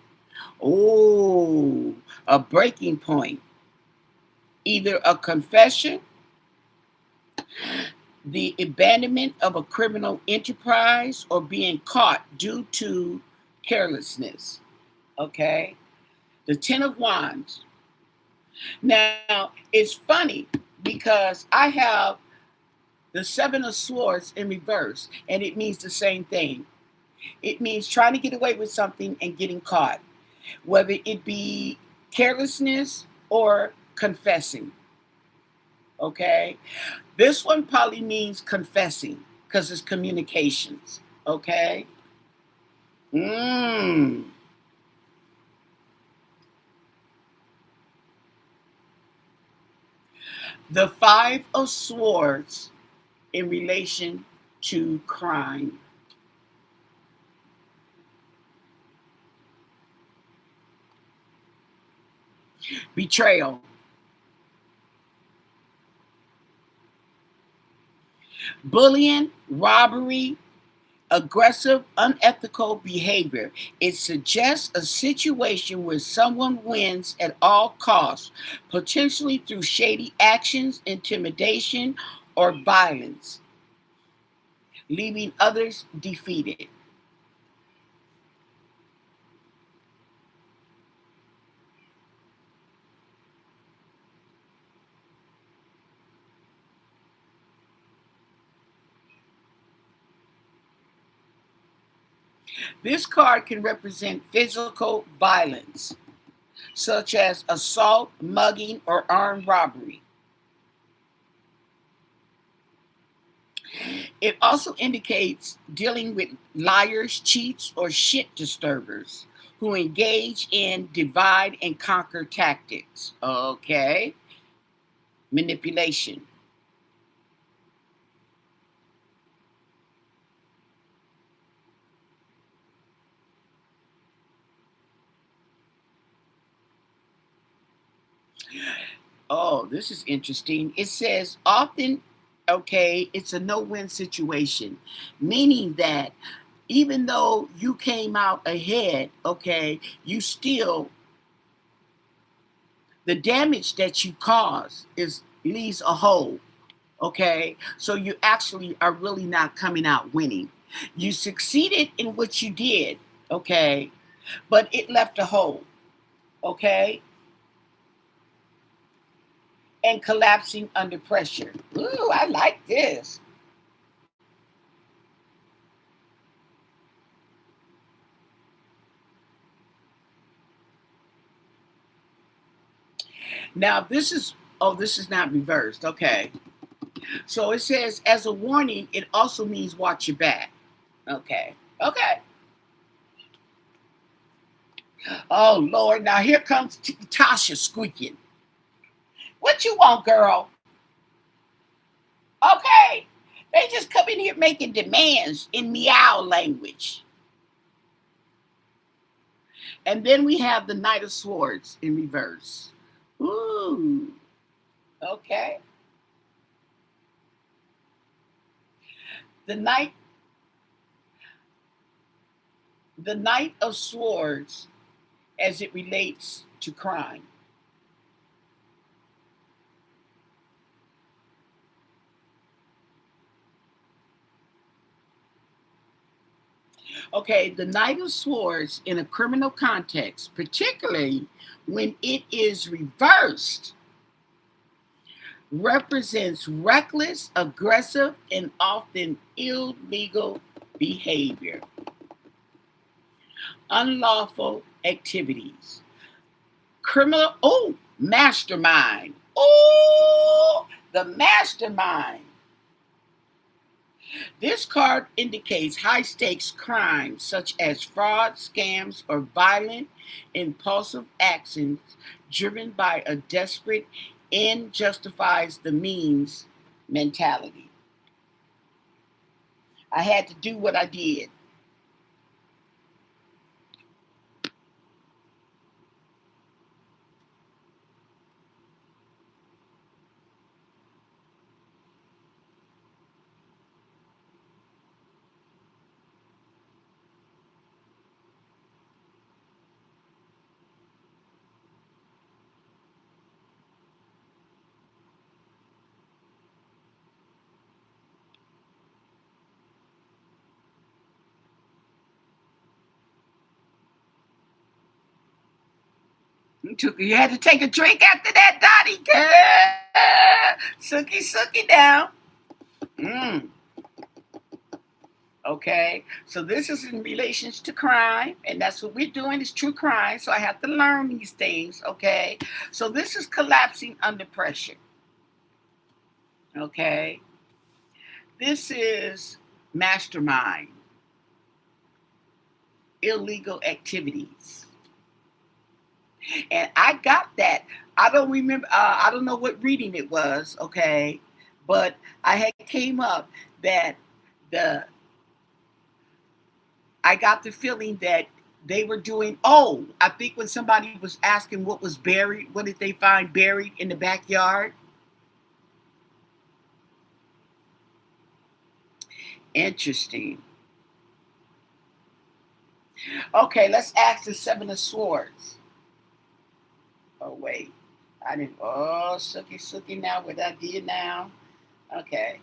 Oh, a breaking point. Either a confession, the abandonment of a criminal enterprise, or being caught due to carelessness. Okay? The Ten of Wands. Now, it's funny because I have the Seven of Swords in reverse, and it means the same thing. It means trying to get away with something and getting caught, whether it be carelessness or confessing. Okay? This one probably means confessing because it's communications. Okay? The Five of Swords in relation to crime. Betrayal. Bullying, robbery, aggressive, unethical behavior. It suggests a situation where someone wins at all costs, potentially through shady actions, intimidation, or violence, leaving others defeated. This card can represent physical violence, such as assault, mugging, or armed robbery. It also indicates dealing with liars, cheats, or shit disturbers who engage in divide and conquer tactics. Okay. Manipulation. Oh, this is interesting. It says often, okay, it's a no-win situation, meaning that even though you came out ahead, okay, you still, the damage that you cause is leaves a hole. Okay, so you actually are really not coming out winning. You succeeded in what you did, okay, but it left a hole, okay, and collapsing under pressure. Ooh, I like this. Now, this is, oh, this is not reversed, okay. So it says, as a warning, it also means watch your back. Okay, okay. Oh, Lord, now here comes Tasha squeaking. What you want, girl? Okay. They just come in here making demands in meow language. And then we have the Knight of Swords in reverse. Ooh, okay. The Knight, the Knight of Swords as it relates to crime. Okay, the Knight of Swords in a criminal context, particularly when it is reversed, represents reckless, aggressive, and often illegal behavior, unlawful activities, criminal, oh, mastermind. Oh, the mastermind. This card indicates high stakes crimes such as fraud, scams, or violent, impulsive actions driven by a desperate end justifies the means mentality. I had to do what I did. You had to take a drink after that, Dottie. Sookie, sookie down. Mm. Okay, so this is in relation to crime, and that's what we're doing is true crime. So I have to learn these things. Okay, so this is collapsing under pressure. Okay, this is mastermind, illegal activities, and I got that. I don't remember. I don't know what reading it was. Okay, but I had came up that the I got the feeling that they were doing, oh, I think when somebody was asking what was buried, what did they find buried in the backyard? Interesting. Okay, let's ask the Seven of Swords. Oh, wait. I didn't, oh, sookie, sookie now, what I did now. Okay.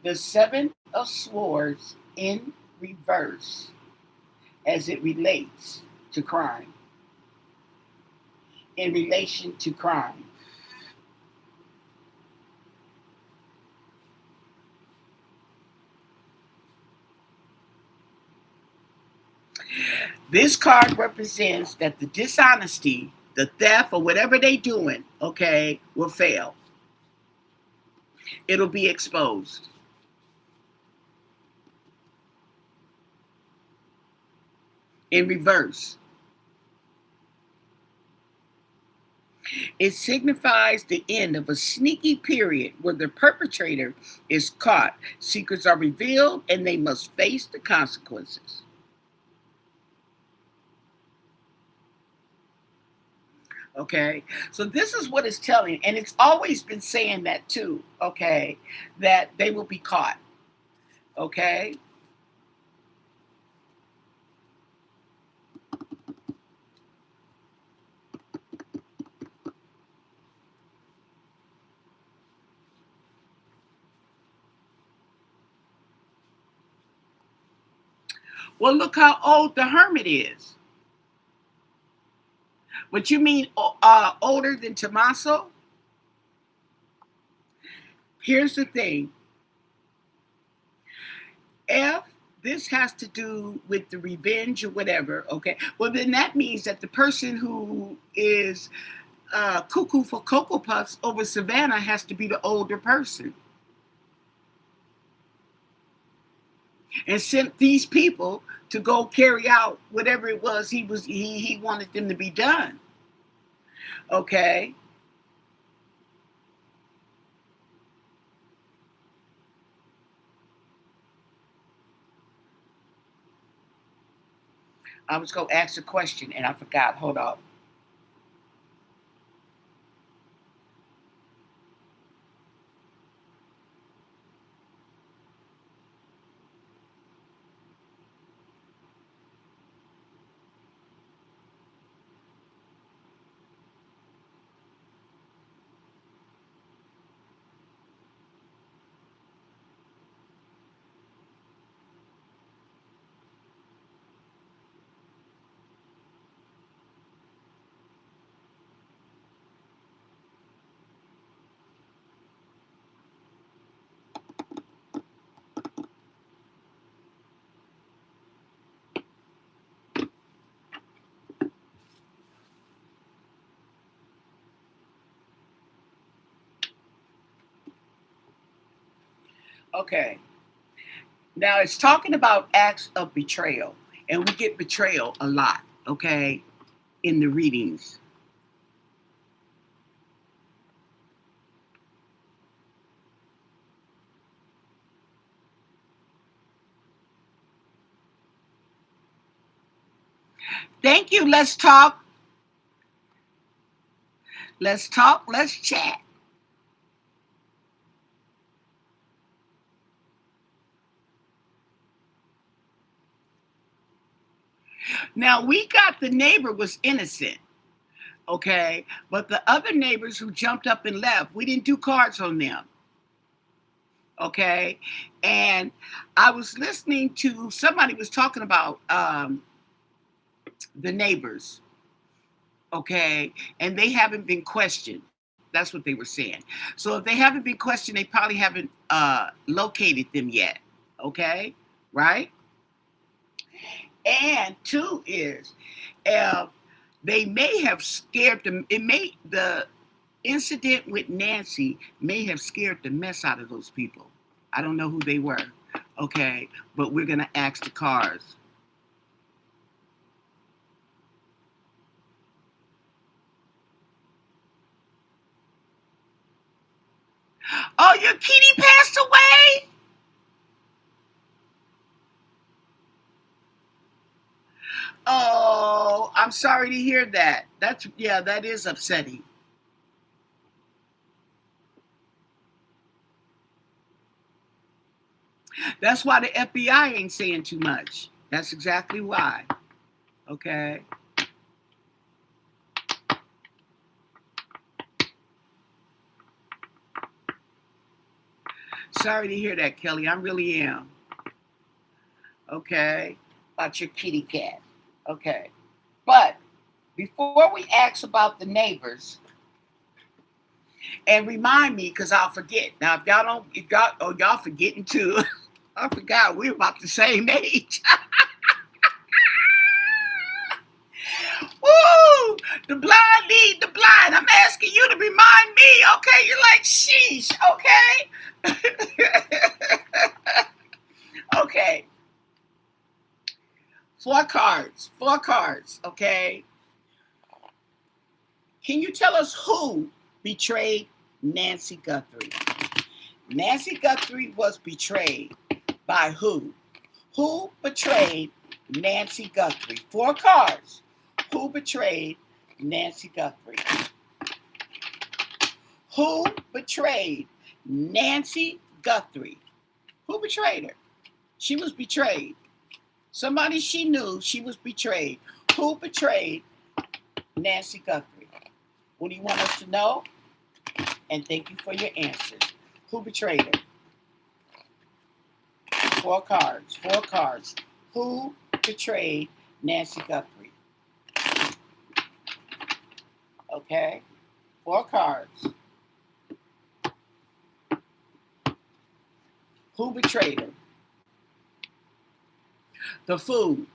The Seven of Swords in reverse as it relates to crime. In relation to crime. This card represents that the dishonesty, the theft, or whatever they doing, okay, will fail. It'll be exposed. In reverse, it signifies the end of a sneaky period where the perpetrator is caught, secrets are revealed, and they must face the consequences. Okay, so this is what it's telling, and it's always been saying that too. Okay, that they will be caught. Okay, Well, look how old the Hermit is. But you mean older than Tommaso? Here's the thing. If this has to do with the revenge or whatever, okay, well, then that means that the person who is cuckoo for Cocoa Puffs over Savannah has to be the older person. And sent these people to go carry out whatever it was he wanted them to be done. Okay. I was going to ask a question and I forgot. Hold on. Okay. Now it's talking about acts of betrayal, and we get betrayal a lot, okay, in the readings. Thank you. Let's talk. Let's talk. Let's chat. Now we got the neighbor was innocent, okay, but the other neighbors who jumped up and left, we didn't do cards on them. Okay. And I was listening to somebody was talking about the neighbors, okay, and they haven't been questioned. That's what they were saying. So if they haven't been questioned, they probably haven't located them yet. Okay, right? And two is, uh, they may have scared them. The incident with Nancy may have scared the mess out of those people. I don't know who they were. Okay, but we're gonna ask the cars. Oh, your kitty passed away? Oh, I'm sorry to hear that. That is upsetting. That's why the FBI ain't saying too much. That's exactly why. Okay. Sorry to hear that, Kelly. I really am. Okay. About your kitty cat. Okay. But before we ask about the neighbors, and remind me, because I'll forget. Now, if y'all don't, if y'all, oh, y'all forgetting too. I forgot we're about the same age. Woo! The blind lead the blind. I'm asking you to remind me, okay? You're like, sheesh, okay? Okay. Four cards. Four cards, okay? Can you tell us who betrayed Nancy Guthrie? Nancy Guthrie was betrayed by who? Who betrayed Nancy Guthrie? Four cards. Who betrayed Nancy Guthrie? Who betrayed Nancy Guthrie? Who betrayed her? She was betrayed. Somebody she knew, she was betrayed. Who betrayed Nancy Guthrie? What do you want us to know? And thank you for your answers. Who betrayed her? Four cards. Four cards. Who betrayed Nancy Guthrie? Okay, 4 cards. Who betrayed her? The food.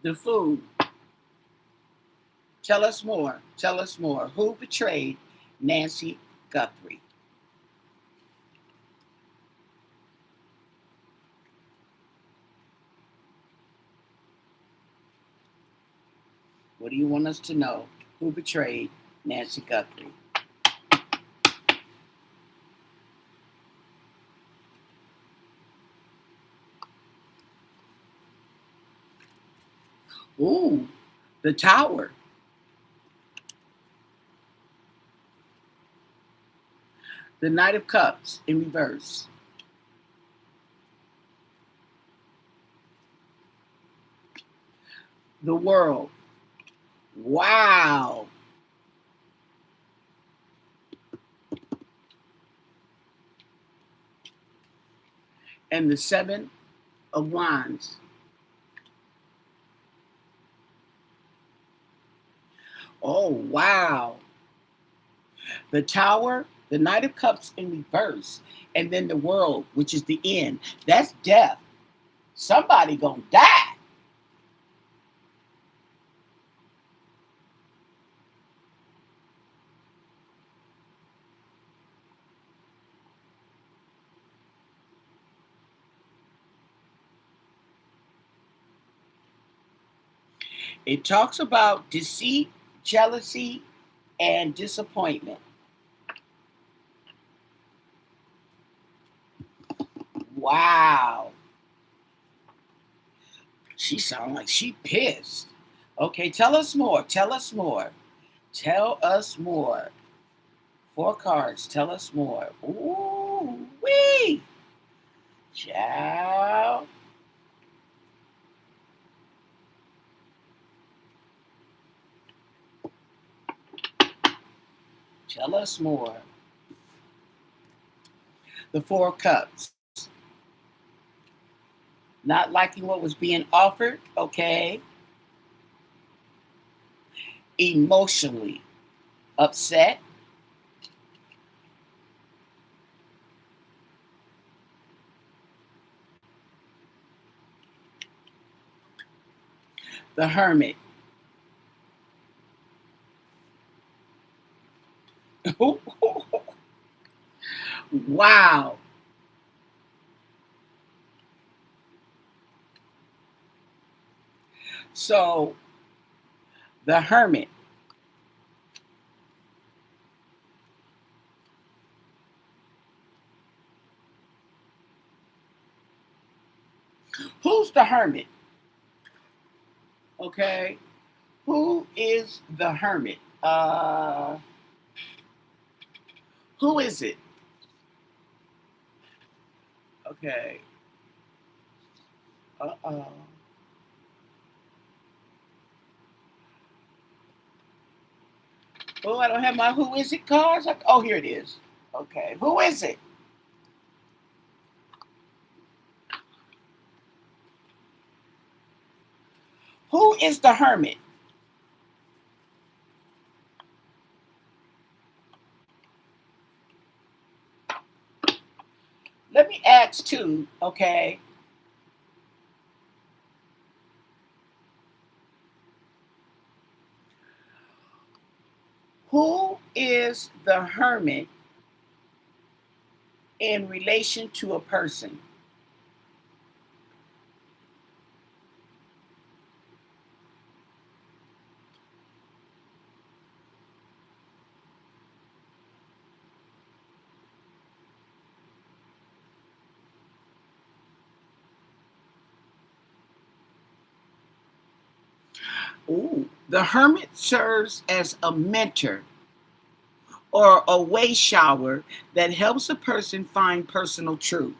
The food. Tell us more. Tell us more. Who betrayed Nancy Guthrie? What do you want us to know? Who betrayed Nancy Guthrie? Ooh, the Tower. The Knight of Cups in reverse. The World. Wow. And the 7 of Wands. Oh, wow. The Tower, the Knight of Cups in reverse, and then the World, which is the end. That's death. Somebody gonna die. It talks about deceit, jealousy, and disappointment. Wow. She sounds like she pissed. Okay, tell us more. Tell us more. Tell us more. 4 cards. Tell us more. Ooh, wee. Ciao. Tell us more. The 4 cups. Not liking what was being offered. Okay. Emotionally upset. The Hermit. Wow. So, the Hermit. Who's the Hermit? Okay. Who is the Hermit? Who is it? Okay. Uh-oh. Oh, I don't have my who is it cards. Oh, here it is. Okay. Who is it? Who is the Hermit? Let me ask too, okay? Who is the Hermit in relation to a person? Ooh, the Hermit serves as a mentor or a way shower that helps a person find personal truth.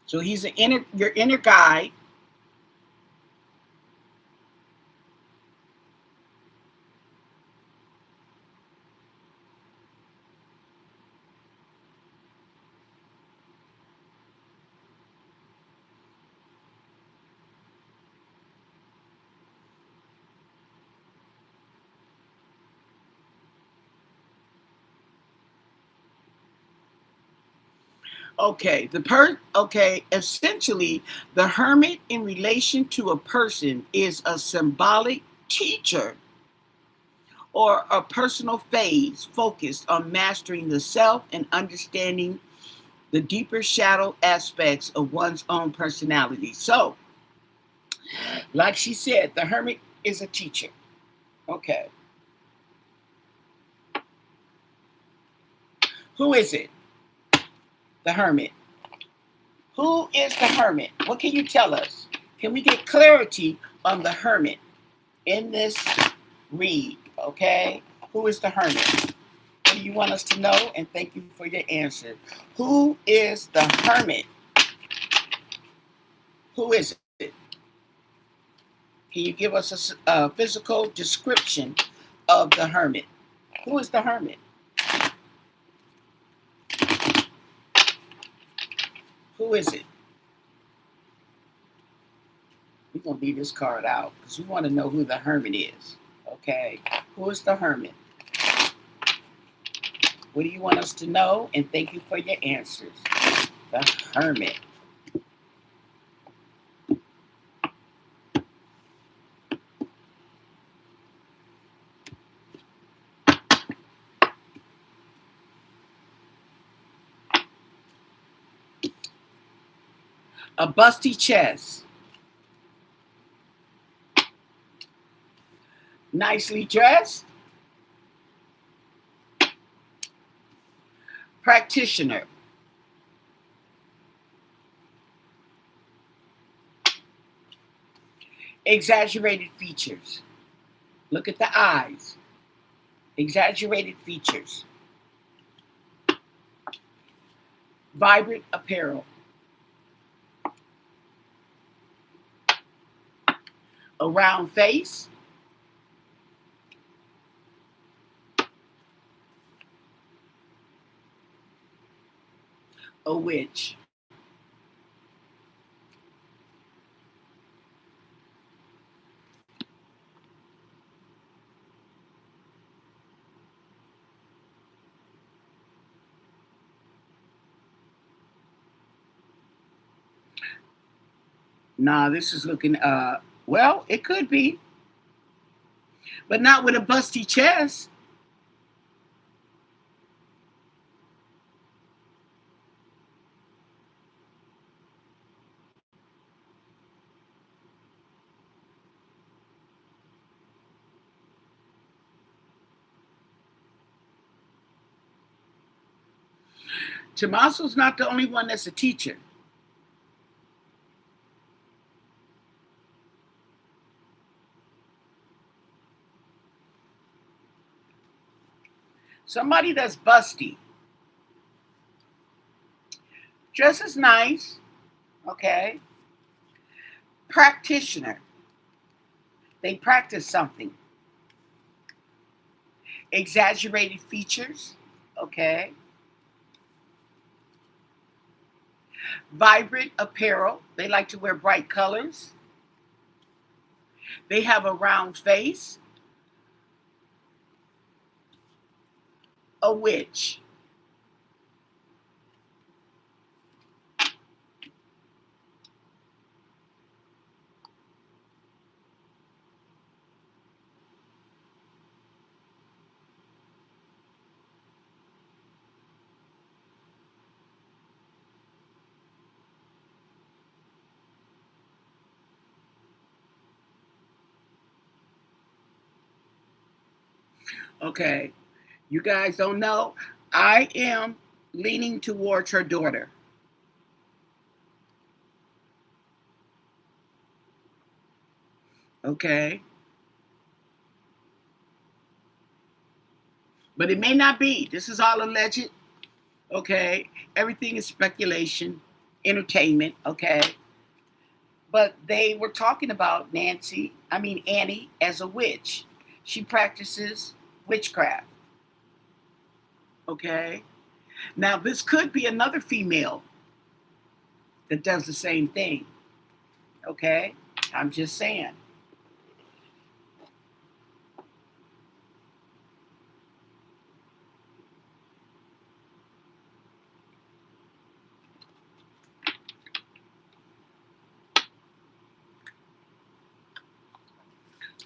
So he's your inner guide. Okay, essentially, the hermit in relation to a person is a symbolic teacher or a personal phase focused on mastering the self and understanding the deeper shadow aspects of one's own personality. So, like she said, the hermit is a teacher. Okay. Who is it? The hermit. Who is the hermit? What can you tell us? Can we get clarity on the hermit in this read? Okay. Who is the hermit? What do you want us to know? And thank you for your answer. Who is the hermit? Who is it? Can you give us a physical description of the hermit? Who is the hermit? Who is it? We're going to leave this card out because we want to know who the hermit is. Okay. Who is the hermit? What do you want us to know? And thank you for your answers. The hermit. A busty chest. Nicely dressed. Practitioner. Exaggerated features. Look at the eyes. Exaggerated features. Vibrant apparel. A round face. A witch. Nah, this is looking, well, it could be, but not with a busty chest. Tommaso's not the only one that's a teacher. Somebody that's busty. Dresses nice, okay? Practitioner. They practice something. Exaggerated features, okay? Vibrant apparel. They like to wear bright colors. They have a round face. A witch. Okay, you guys don't know. I am leaning towards her daughter. Okay, but it may not be. This is all alleged. Okay, everything is speculation, entertainment. Okay, but they were talking about Annie as a witch. She practices witchcraft. Okay, now this could be another female that does the same thing. Okay, I'm just saying.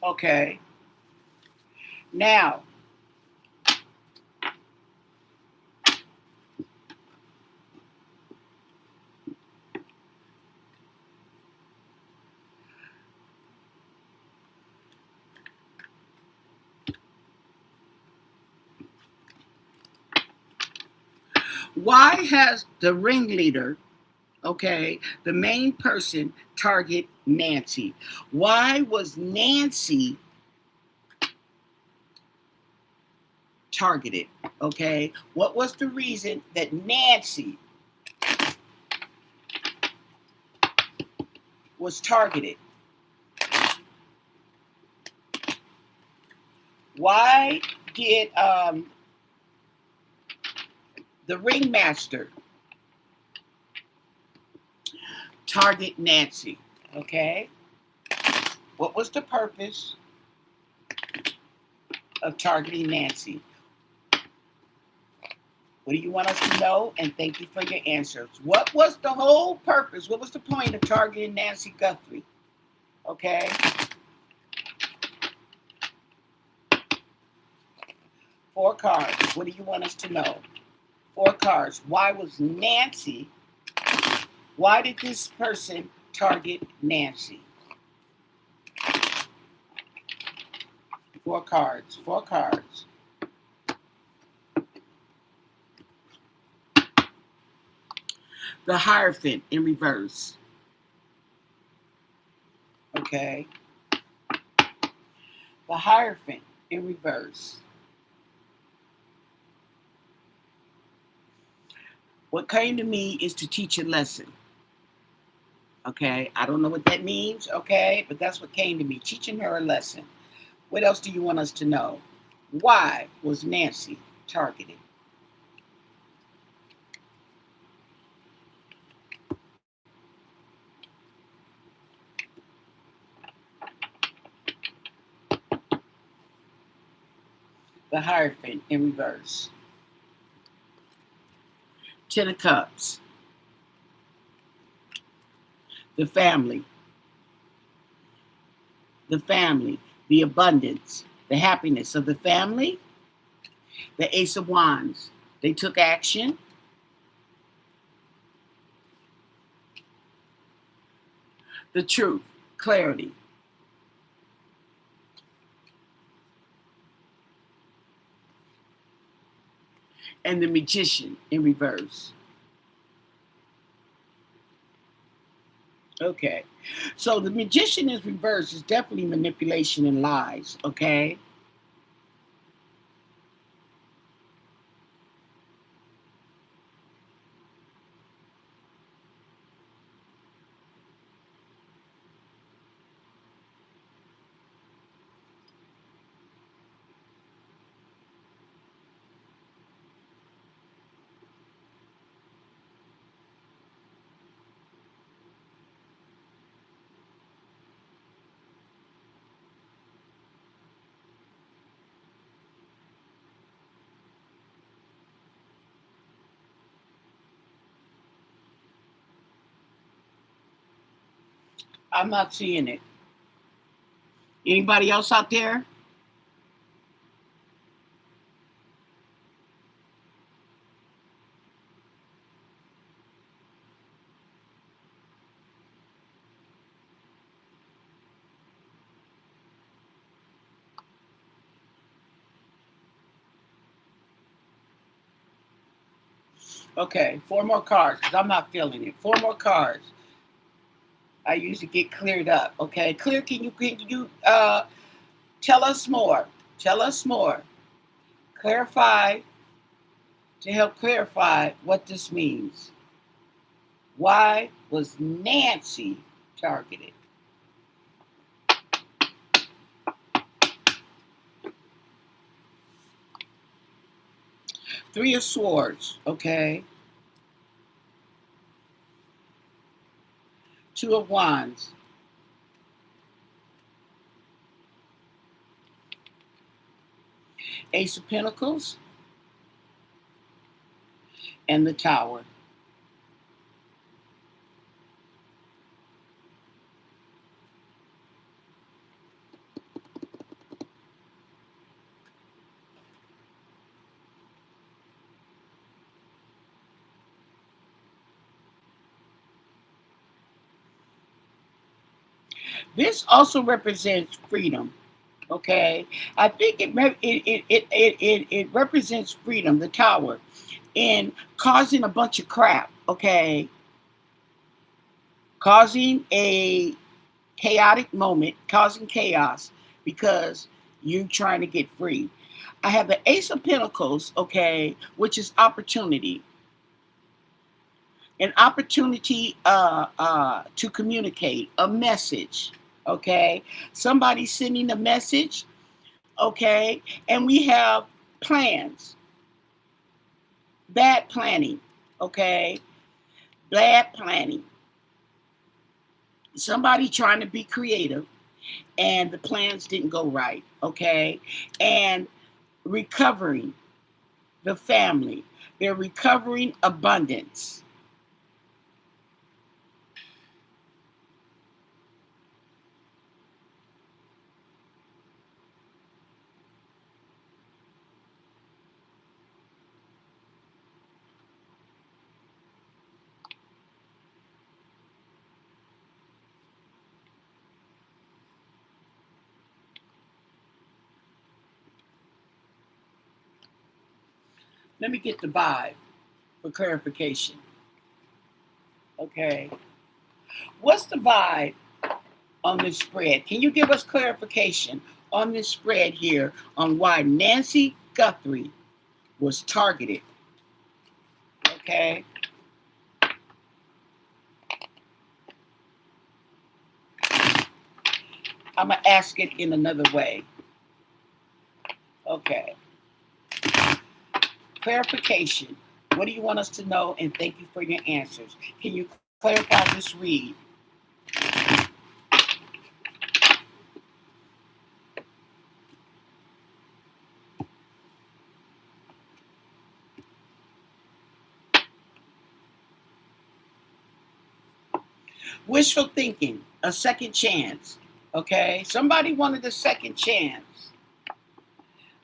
Okay. Now, why has the ringleader, okay, the main person, target Nancy? Why was Nancy targeted? Okay, what was the reason that Nancy was targeted? Why did the ringmaster target Nancy? Okay, what was the purpose of targeting Nancy? What do you want us to know? And thank you for your answers. What was the whole purpose? What was the point of targeting Nancy Guthrie? Okay. 4 cards. What do you want us to know? 4 cards. Why was Nancy? Why did this person target Nancy? 4 cards. 4 cards. The Hierophant in reverse. Okay. The Hierophant in reverse. What came to me is to teach a lesson. Okay. I don't know what that means. Okay. But that's what came to me. Teaching her a lesson. What else do you want us to know? Why was Nancy targeted? The Hierophant in reverse. 10 of Cups. The family. The family. The abundance. The happiness of the family. The Ace of Wands. They took action. The Truth. Clarity. And the Magician in reverse. Okay. So the Magician is reversed is definitely manipulation and lies. Okay. I'm not seeing it. Anybody else out there? Okay, 4 more cards because I'm not feeling it. 4 more cards. I usually get cleared up. Okay, clear. Can you tell us more? Tell us more. Clarify to help clarify what this means. Why was Nancy targeted? 3 of Swords. Okay. 2 of Wands. Ace of Pentacles. And the Tower. This also represents freedom. Okay, I think it represents freedom. The Tower, in causing a bunch of crap. Okay, causing a chaotic moment, causing chaos because you're trying to get free. I have the Ace of Pentacles, okay, which is opportunity. An opportunity to communicate a message, okay? Somebody sending a message, okay? And we have plans, bad planning, okay? Bad planning. Somebody trying to be creative and the plans didn't go right, okay? And recovering the family. They're recovering abundance. Let me get the vibe for clarification. Okay. What's the vibe on this spread? Can you give us clarification on this spread here on why Nancy Guthrie was targeted? Okay. I'm going to ask it in another way. Okay. Clarification. What do you want us to know? And thank you for your answers. Can you clarify this read? Wishful thinking, a second chance. Okay. Somebody wanted a second chance.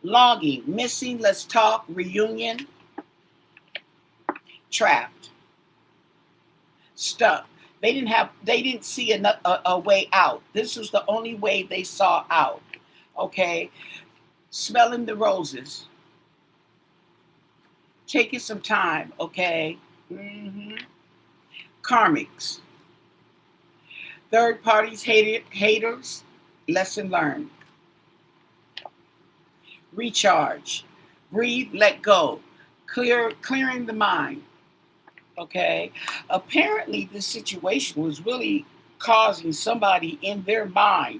Longing, missing, let's talk, reunion, trapped, stuck. They didn't see a way out. This was the only way they saw out. Okay. Smelling the roses, taking some time. Okay. Karmics, third parties, haters, lesson learned. Recharge, breathe, let go, clearing the mind. Okay. Apparently, this situation was really causing somebody in their mind.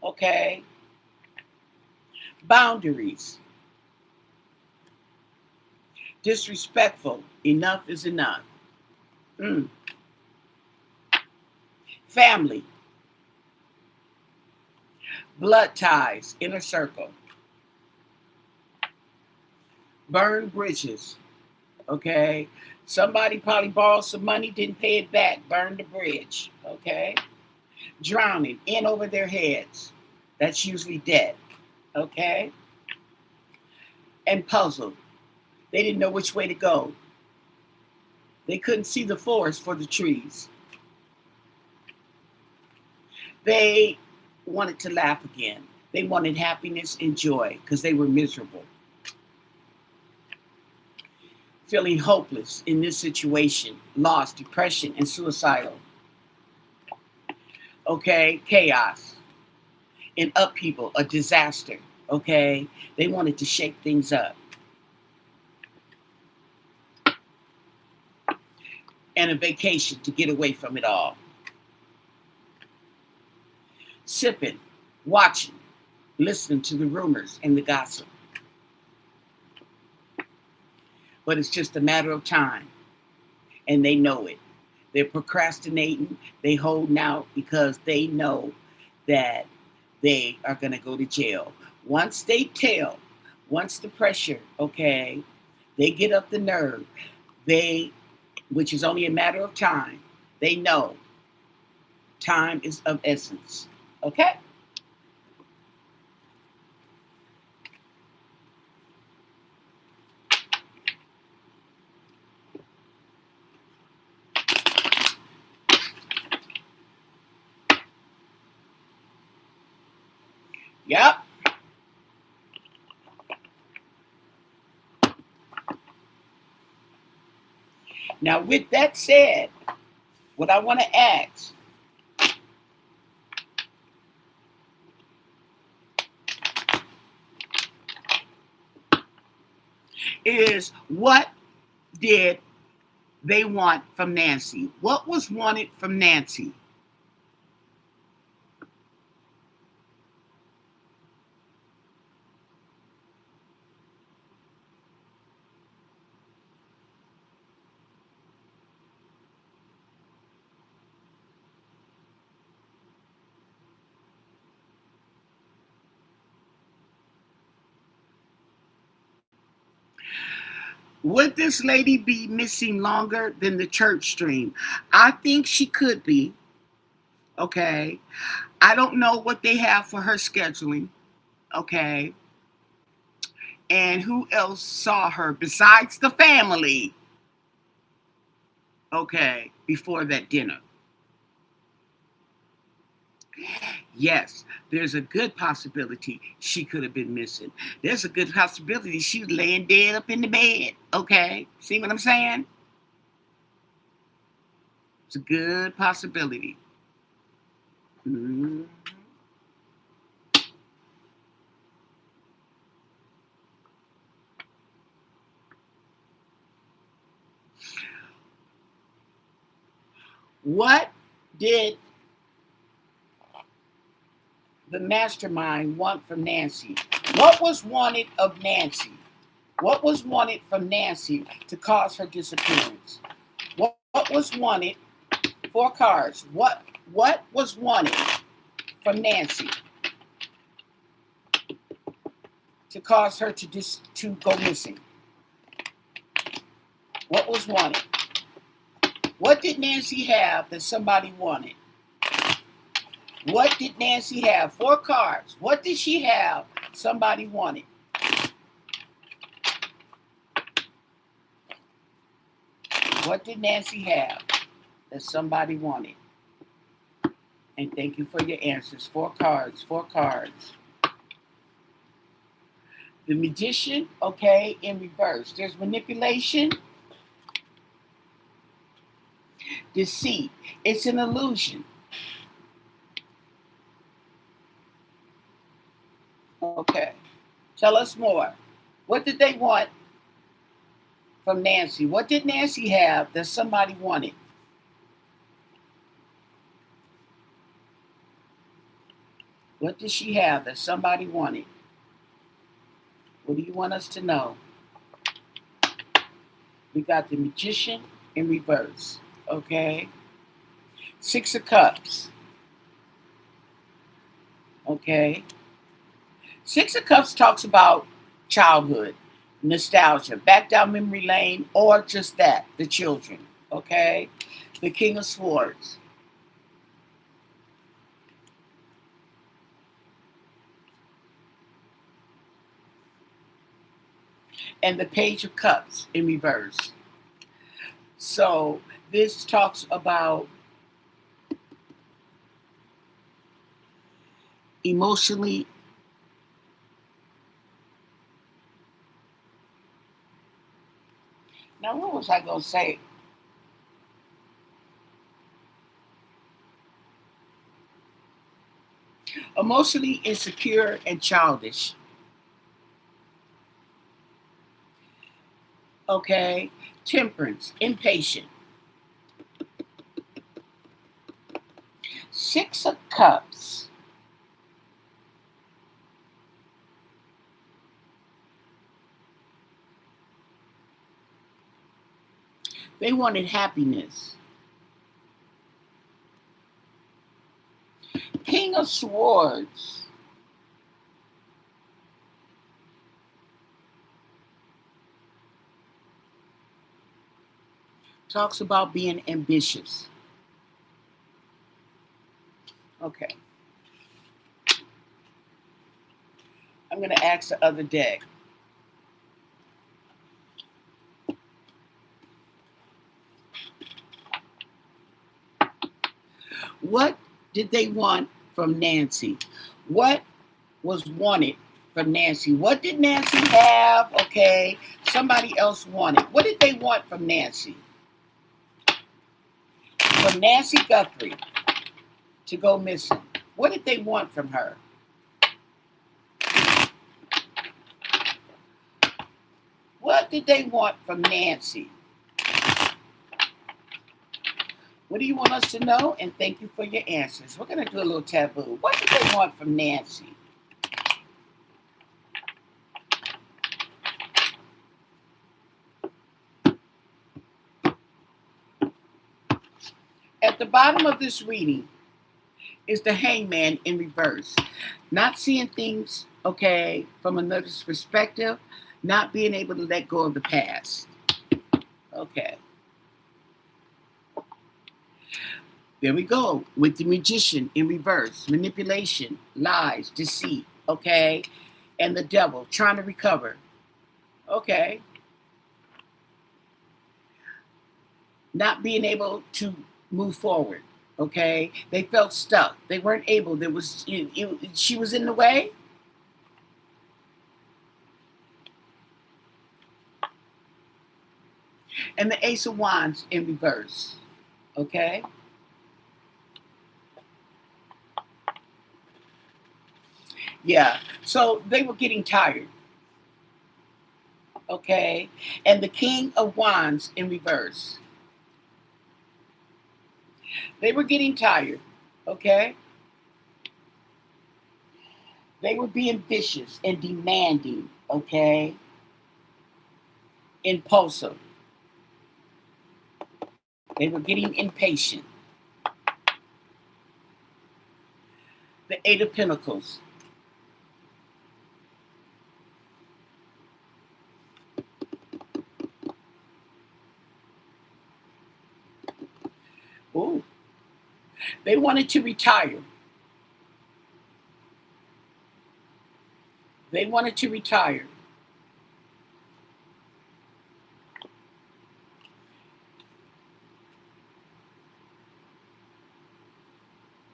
Okay. Boundaries. Disrespectful. Enough is enough. Family. Blood ties. Inner circle. Burn bridges. Okay. Somebody probably borrowed some money, didn't pay it back. Burn the bridge. Okay. Drowning in over their heads. That's usually dead. Okay. And puzzled. They didn't know which way to go. They couldn't see the forest for the trees. They wanted to laugh again. They wanted happiness and joy because they were miserable. Feeling hopeless in this situation, lost, depression, and suicidal. Okay, chaos and upheaval, a disaster. Okay, they wanted to shake things up. And a vacation to get away from it all. Sipping, watching, listening to the rumors and the gossip. But it's just a matter of time. And they know it. They're procrastinating. They holding out because they know that they are going to go to jail. Once they tell, once the pressure, okay, they get up the nerve, which is only a matter of time, they know time is of essence. Okay? Yep. Now, with that said, what I want to ask is, what did they want from Nancy? What was wanted from Nancy? Would this lady be missing longer than the church stream? I think she could be. Okay. I don't know what they have for her scheduling. Okay. And who else saw her besides the family? Okay. Before that dinner. Yes, there's a good possibility she could have been missing. There's a good possibility she was laying dead up in the bed. Okay. See what I'm saying? It's a good possibility. Mm-hmm. What did the mastermind want from Nancy? What was wanted of Nancy? What was wanted from Nancy to cause her disappearance? What was wanted? 4 cards. What was wanted from Nancy to cause her to go missing? What was wanted? What did Nancy have that somebody wanted? What did Nancy have? 4 cards. What did she have somebody wanted? What did Nancy have that somebody wanted? And thank you for your answers. 4 cards. 4 cards. The Magician, okay, in reverse. There's manipulation. Deceit. It's an illusion. Okay. Tell us more. What did they want from Nancy? What did Nancy have that somebody wanted? What did she have that somebody wanted? What do you want us to know? We got the Magician in reverse. Okay. 6 of Cups. Okay. 6 of Cups talks about childhood, nostalgia, back down memory lane, or just that, the children. Okay. The King of Swords. And the Page of Cups in reverse. So this talks about emotionally now what was I going to say? Emotionally insecure and childish. Okay. Temperance, impatient. 6 of Cups. They wanted happiness. King of Swords. Talks about being ambitious. Okay. I'm going to ask the other deck. What did they want from Nancy? What was wanted from Nancy. What did Nancy have? Okay, somebody else wanted. What did they want from Nancy? From Nancy Guthrie to go missing. What did they want from her? What did they want from Nancy? What do you want us to know? And thank you for your answers. We're going to do a little taboo. What did they want from Nancy? At the bottom of this reading is the hangman in reverse. Not seeing things, okay, from another's perspective, not being able to let go of the past. Okay. There we go with the magician in reverse. Manipulation, lies, deceit, okay? And the devil trying to recover. Okay. Not being able to move forward. Okay. They felt stuck. They weren't able. She was in the way. And the Ace of Wands in reverse. Okay. Yeah. So they were getting tired. Okay. And the King of Wands in reverse. They were getting tired. Okay. They were being vicious and demanding. Okay. Impulsive. They were getting impatient. The Eight of Pentacles. Ooh. They wanted to retire. They wanted to retire.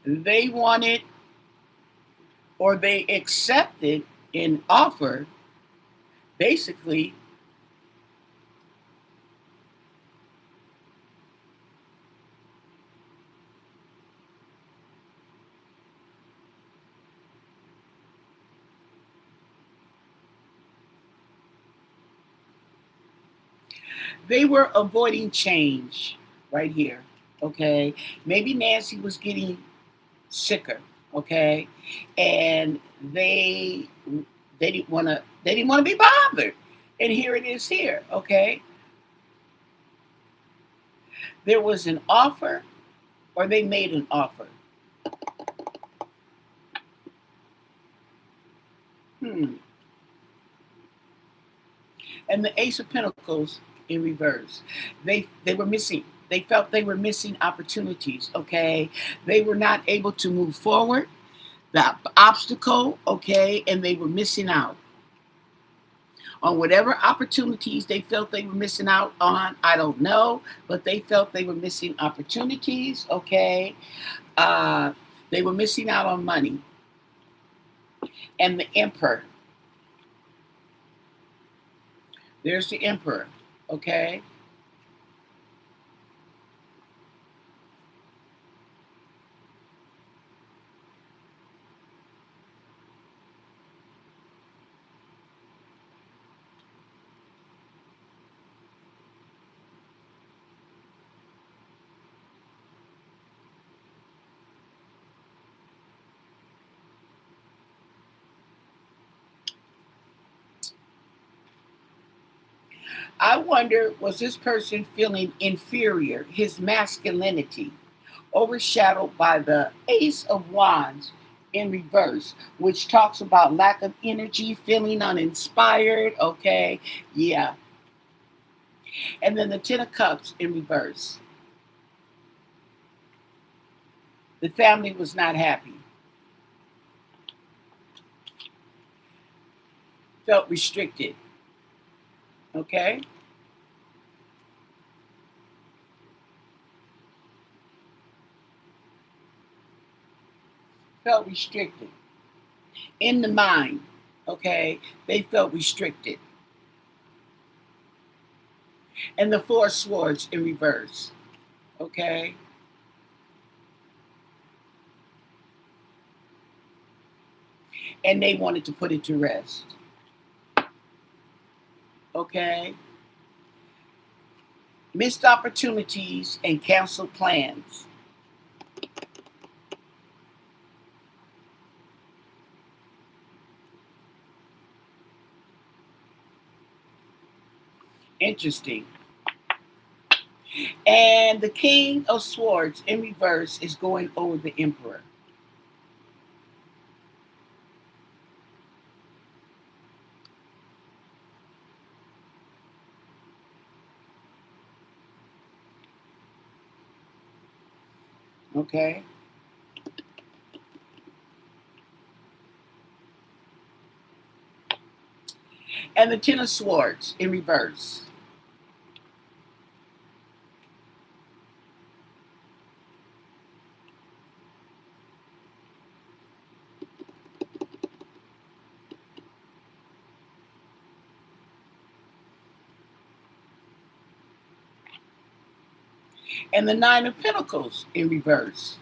They wanted, or they accepted an offer, basically, they were avoiding change right here. Okay. Maybe Nancy was getting sicker. Okay. And they didn't want to be bothered. And here it is here. Okay. There was an offer, or they made an offer. And the Ace of Pentacles in reverse. They were missing. They felt they were missing opportunities. Okay. They were not able to move forward. The obstacle, okay, and they were missing out on whatever opportunities they felt they were missing out on. I don't know, but they felt they were missing opportunities, okay. They were missing out on money. And the Emperor. There's the Emperor, okay. I wonder, was this person feeling inferior, his masculinity, overshadowed by the Ace of Wands in reverse, which talks about lack of energy, feeling uninspired, okay? Yeah. And then the Ten of Cups in reverse. The family was not happy. Felt restricted, okay? Felt restricted. In the mind, okay, they felt restricted. And the Four of Swords in reverse, okay? And they wanted to put it to rest, okay? Missed opportunities and canceled plans. Interesting. And the King of Swords in reverse is going over the Emperor. Okay? And the Ten of Swords in reverse. And the Nine of Pentacles in reverse.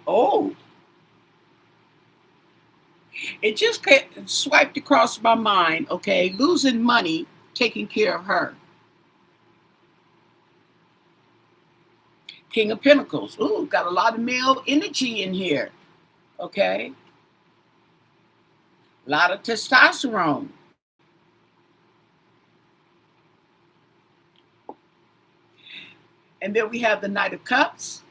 Oh, it just swiped across my mind, okay? Losing money, taking care of her. King of Pentacles. Ooh, got a lot of male energy in here, okay? A lot of testosterone. And then we have the Knight of Cups.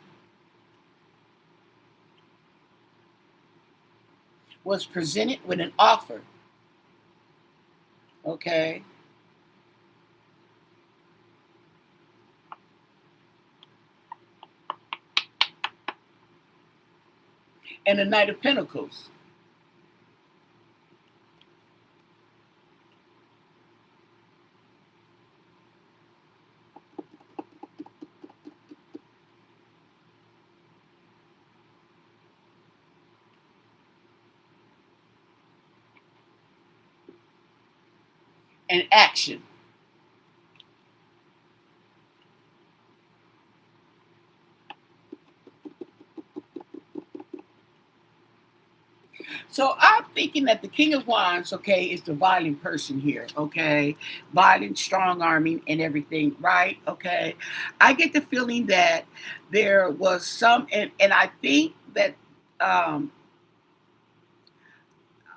Was presented with an offer, okay? And the Knight of Pentacles. And action. So I'm thinking that the King of Wands, okay, is the violent person here, okay? Violent, strong arming, and everything, right? Okay. I get the feeling that there was some, and I think that um,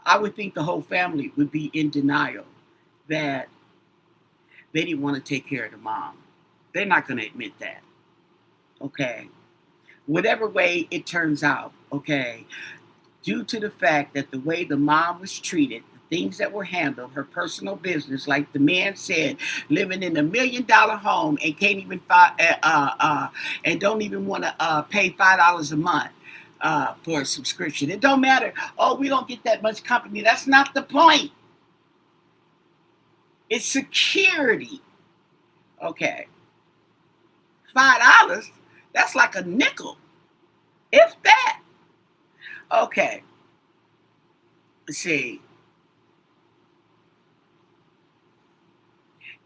I would think the whole family would be in denial that they didn't want to take care of the mom. They're not going to admit that, okay? Whatever way it turns out, okay? Due to the fact that the way the mom was treated, the things that were handled, her personal business, like the man said, living in $1 million home and can't even and don't even want to pay $5 a month for a subscription. It don't matter. Oh, we don't get that much company. That's not the point. It's security. Okay, $5. That's like a nickel, if that. Okay, let's see.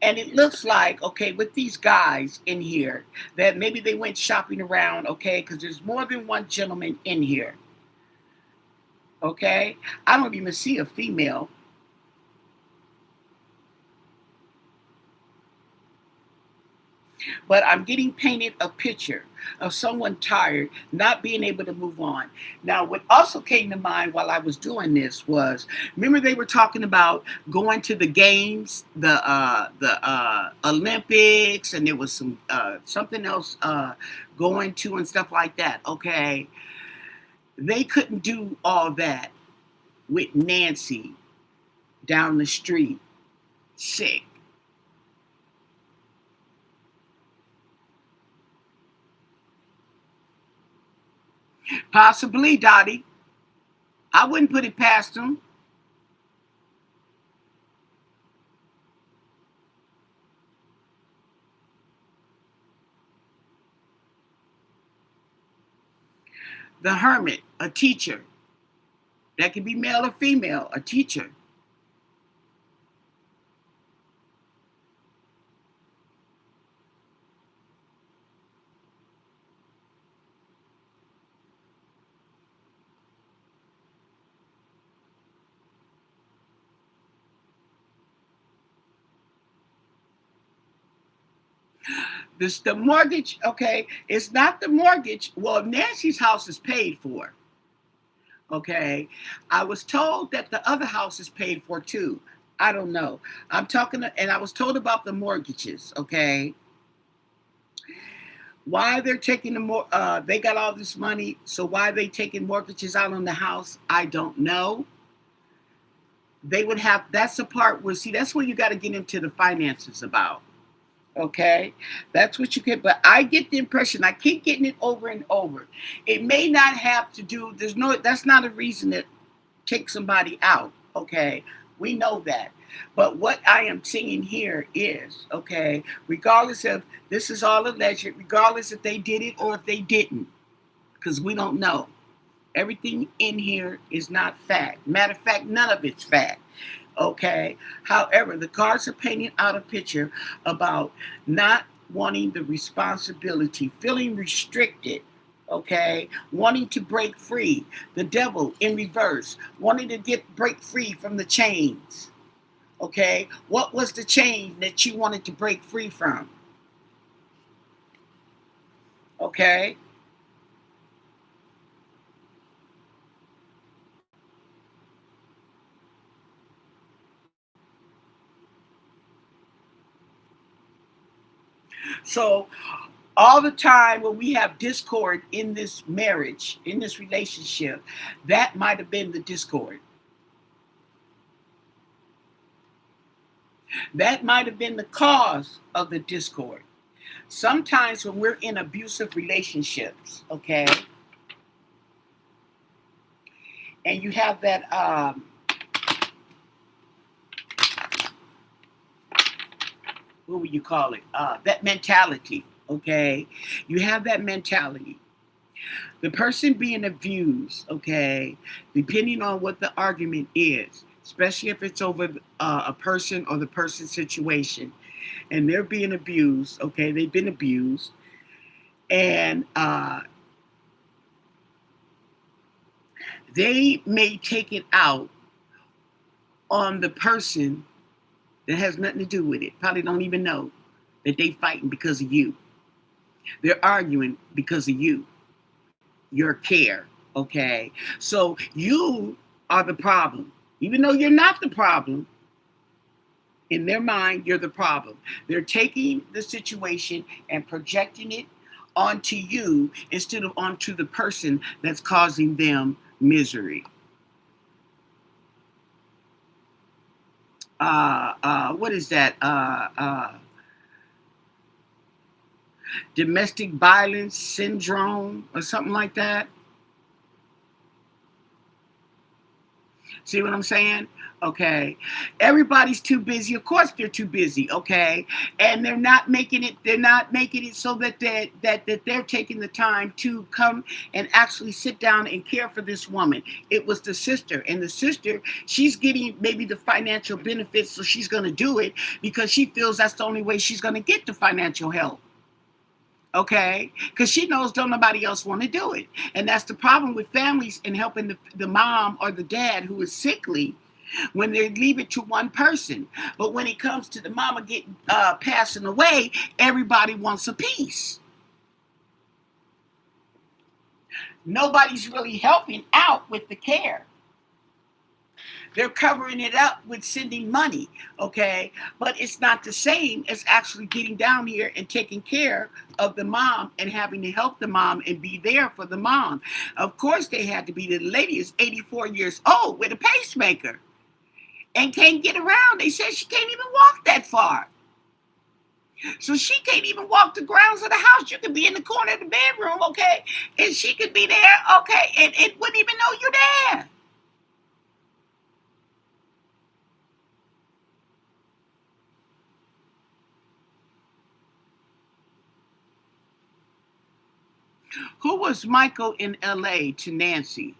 And it looks like, okay, with these guys in here, that maybe they went shopping around, okay, because there's more than one gentleman in here, okay? I don't even see a female. But I'm getting painted a picture of someone tired, not being able to move on. Now, what also came to mind while I was doing this was, remember they were talking about going to the games, the Olympics, and there was some something else going to and stuff like that. Okay, they couldn't do all that with Nancy down the street, sick. Possibly, Dottie. I wouldn't put it past them. The Hermit, a teacher. That can be male or female, a teacher. This the mortgage, okay? It's not the mortgage. Well, Nancy's house is paid for. Okay. I was told that the other house is paid for too. I don't know. And I was told about the mortgages, okay? Why they're taking they got all this money, so why they taking mortgages out on the house, I don't know. They would have That's the part where, see, that's where you got to get into the finances about. Okay, that's what you get. But I get the impression, I keep getting it over and over. It may not have to do. That's not a reason to take somebody out. Okay, we know that. But what I am seeing here is, okay, regardless of, this is all alleged, regardless if they did it or if they didn't, because we don't know. Everything in here is not fact. Matter of fact, none of it's fact. Okay. However, the cards are painting out a picture about not wanting the responsibility, feeling restricted. Okay, wanting to break free. The devil in reverse, wanting to break free from the chains. Okay, what was the chain that you wanted to break free from? Okay. So all the time when we have discord in this marriage, in this relationship, that might have been the discord. That might have been the cause of the discord. Sometimes when we're in abusive relationships, okay, and you have that, what would you call it? That mentality, okay? You have that mentality. The person being abused, okay, depending on what the argument is, especially if it's over a person or the person's situation, and they're being abused, okay, they've been abused, and they may take it out on the person that has nothing to do with it. Probably don't even know that they fighting because of you. They're arguing because of you, your care. Okay. So you are the problem. Even though you're not the problem, in their mind, you're the problem. They're taking the situation and projecting it onto you instead of onto the person that's causing them misery. What is that? Domestic violence syndrome or something like that. See what I'm saying? Okay. Everybody's too busy. Of course they're too busy, okay? And they're not making it so that they're taking the time to come and actually sit down and care for this woman. It was the sister. And the sister, she's getting maybe the financial benefits, so she's gonna do it because she feels that's the only way she's gonna get the financial help. Okay, because she knows don't nobody else want to do it, and that's the problem with families and helping the mom or the dad who is sickly when they leave it to one person. But when it comes to the mama getting passing away, everybody wants a piece. Nobody's really helping out with the care. They're covering it up with sending money, okay? But it's not the same as actually getting down here and taking care of the mom and having to help the mom and be there for the mom. Of course, they had to be. The lady is 84 years old with a pacemaker and can't get around. They said she can't even walk that far. So she can't even walk the grounds of the house. You could be in the corner of the bedroom, okay? And she could be there, okay? And it wouldn't even know you're there. Who was Michael in LA to Nancy?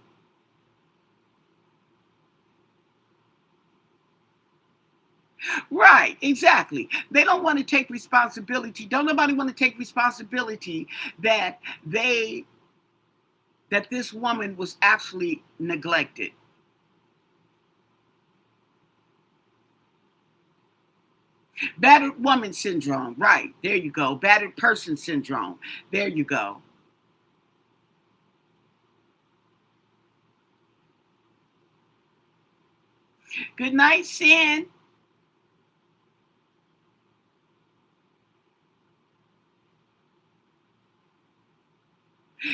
Right, exactly. They don't want to take responsibility. Don't nobody want to take responsibility that they that this woman was actually neglected. Battered woman syndrome. Right. There you go. Battered person syndrome. There you go. Good night, Sin.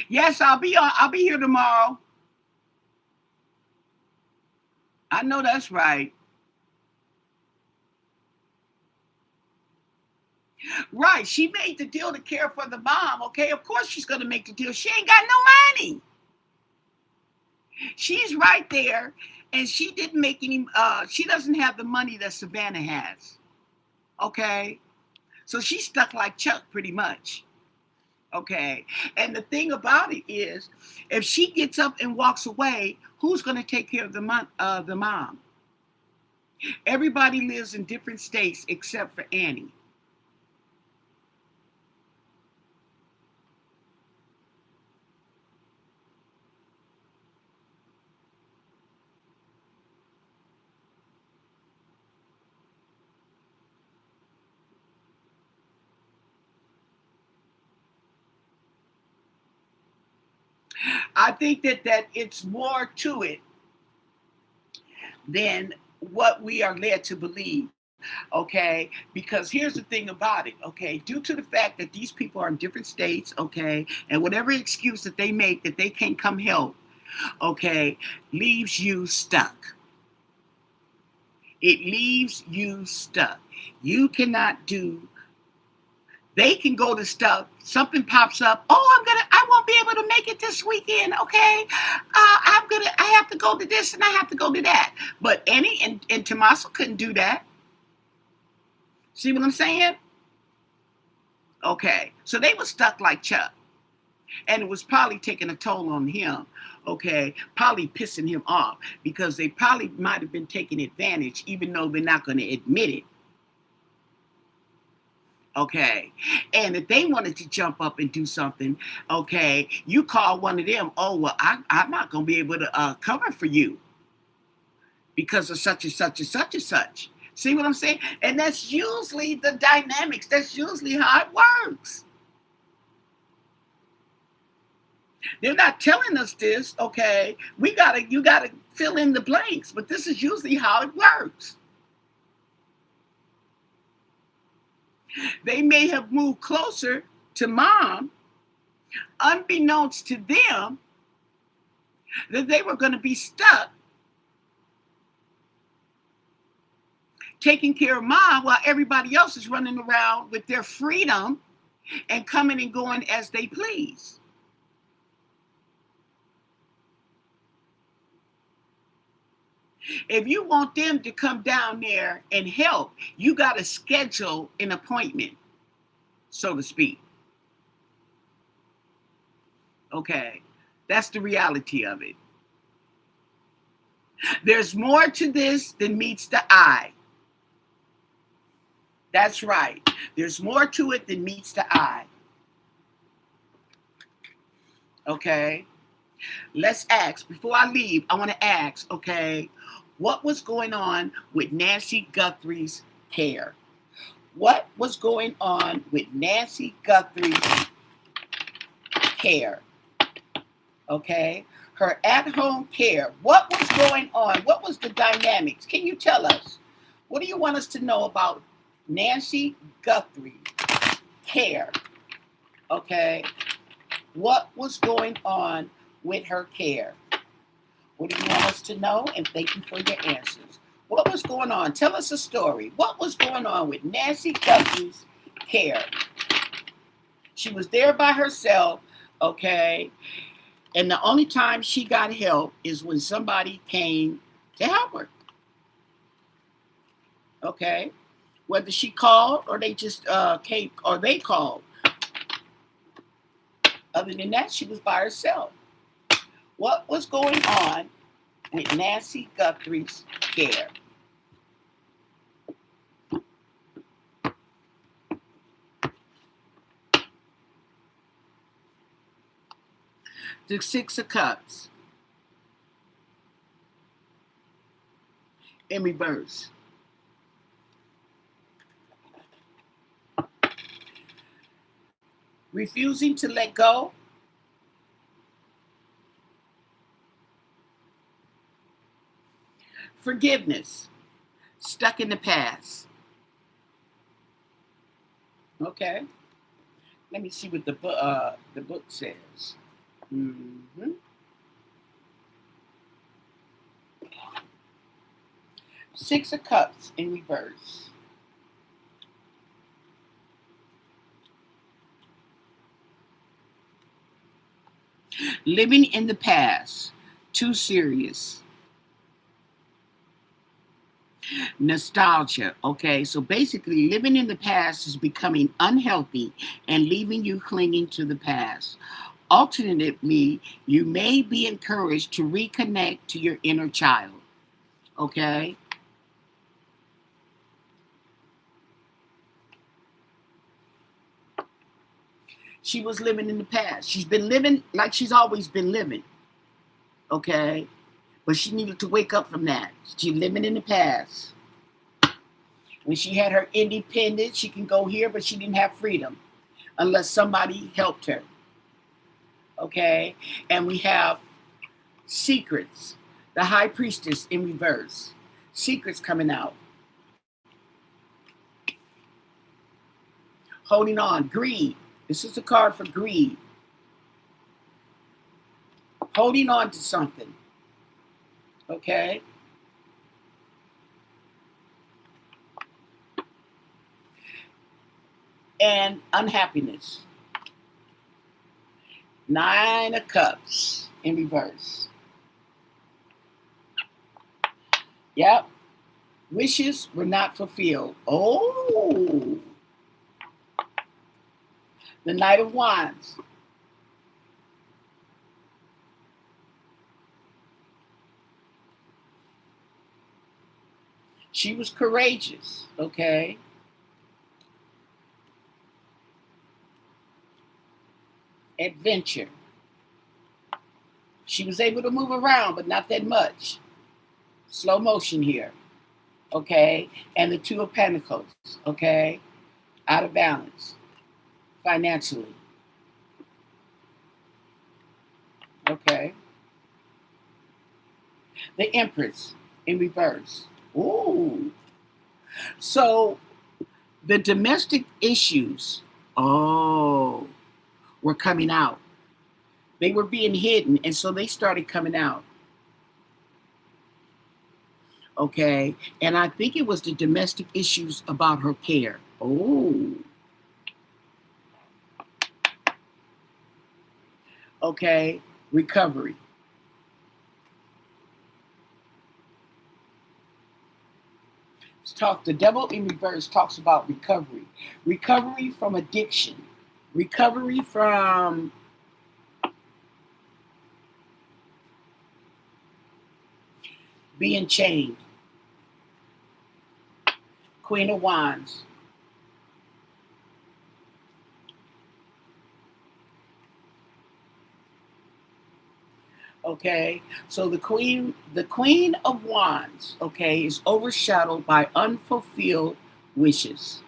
Yes, I'll be here tomorrow. I know that's right. Right. She made the deal to care for the mom. Okay. Of course she's gonna make the deal. She ain't got no money. She's right there. And she didn't make any she doesn't have the money that Savannah has. Okay. So she's stuck like Chuck pretty much. Okay. And the thing about it is, if she gets up and walks away, who's going to take care of the mom? Everybody lives in different states except for Annie. I think that it's more to it than what we are led to believe. Okay, because here's the thing about it. Okay, due to the fact that these people are in different states, okay, and whatever excuse that they make that they can't come help, okay, leaves you stuck. It leaves you stuck. You cannot do. They can go to stuff. Something pops up. Oh, I won't be able to make it this weekend. Okay, I have to go to this and I have to go to that. But Annie and Tommaso couldn't do that. See what I'm saying? Okay, so they were stuck like Chuck, and it was probably taking a toll on him. Okay, probably pissing him off because they probably might have been taking advantage, even though they're not going to admit it. Okay, and if they wanted to jump up and do something, okay, you call one of them. Oh well, I'm not going to be able to cover for you because of such and such and such and such. See what I'm saying? And that's usually the dynamics. That's usually how it works. They're not telling us this, okay? You gotta fill in the blanks, but this is usually how it works. They may have moved closer to mom, unbeknownst to them, that they were going to be stuck taking care of mom while everybody else is running around with their freedom and coming and going as they please. If you want them to come down there and help, you got to schedule an appointment, so to speak. Okay, that's the reality of it. There's more to this than meets the eye. That's right. There's more to it than meets the eye. Okay, let's ask. Before I leave, I want to ask, okay, what was going on with Nancy Guthrie's care? What was going on with Nancy Guthrie's care? Okay, her at-home care. What was going on? What was the dynamics? Can you tell us? What do you want us to know about Nancy Guthrie care? Okay, what was going on with her care? What do you want us to know? And thank you for your answers. What was going on? Tell us a story. What was going on with Nancy Guthrie's care? She was there by herself, okay? And the only time she got help is when somebody came to help her. Okay? Whether she called or they just came or they called. Other than that, she was by herself. What was going on with Nancy Guthrie's care? The Six of Cups in reverse. Refusing to let go. Forgiveness. Stuck in the past. Okay. Let me see what the book says. Mm-hmm. Six of Cups in reverse. Living in the past. Too serious. Nostalgia. Okay, so basically living in the past is becoming unhealthy and leaving you clinging to the past. Alternatively, you may be encouraged to reconnect to your inner child. Okay? She was living in the past. She's been living like she's always been living. Okay? But she needed to wake up from that. She's living in the past. When she had her independence, she can go here, but she didn't have freedom unless somebody helped her. Okay? And we have secrets. The High Priestess in reverse. Secrets coming out. Holding on. Greed. This is a card for greed. Holding on to something. Okay? And unhappiness. Nine of Cups in reverse. Yep. Wishes were not fulfilled. Oh. The Knight of Wands. She was courageous, okay? Adventure. She was able to move around, but not that much. Slow motion here, okay? And the Two of Pentacles, okay? Out of balance, financially. Okay. The Empress in reverse. Ooh. So the domestic issues, were coming out. They were being hidden, and so they started coming out. Okay. And I think it was the domestic issues about her care. Oh. Okay. Recovery. The Devil in reverse talks about recovery. Recovery from addiction. Recovery from being chained. Queen of Wands. Okay, so the Queen of Wands, okay, is overshadowed by unfulfilled wishes.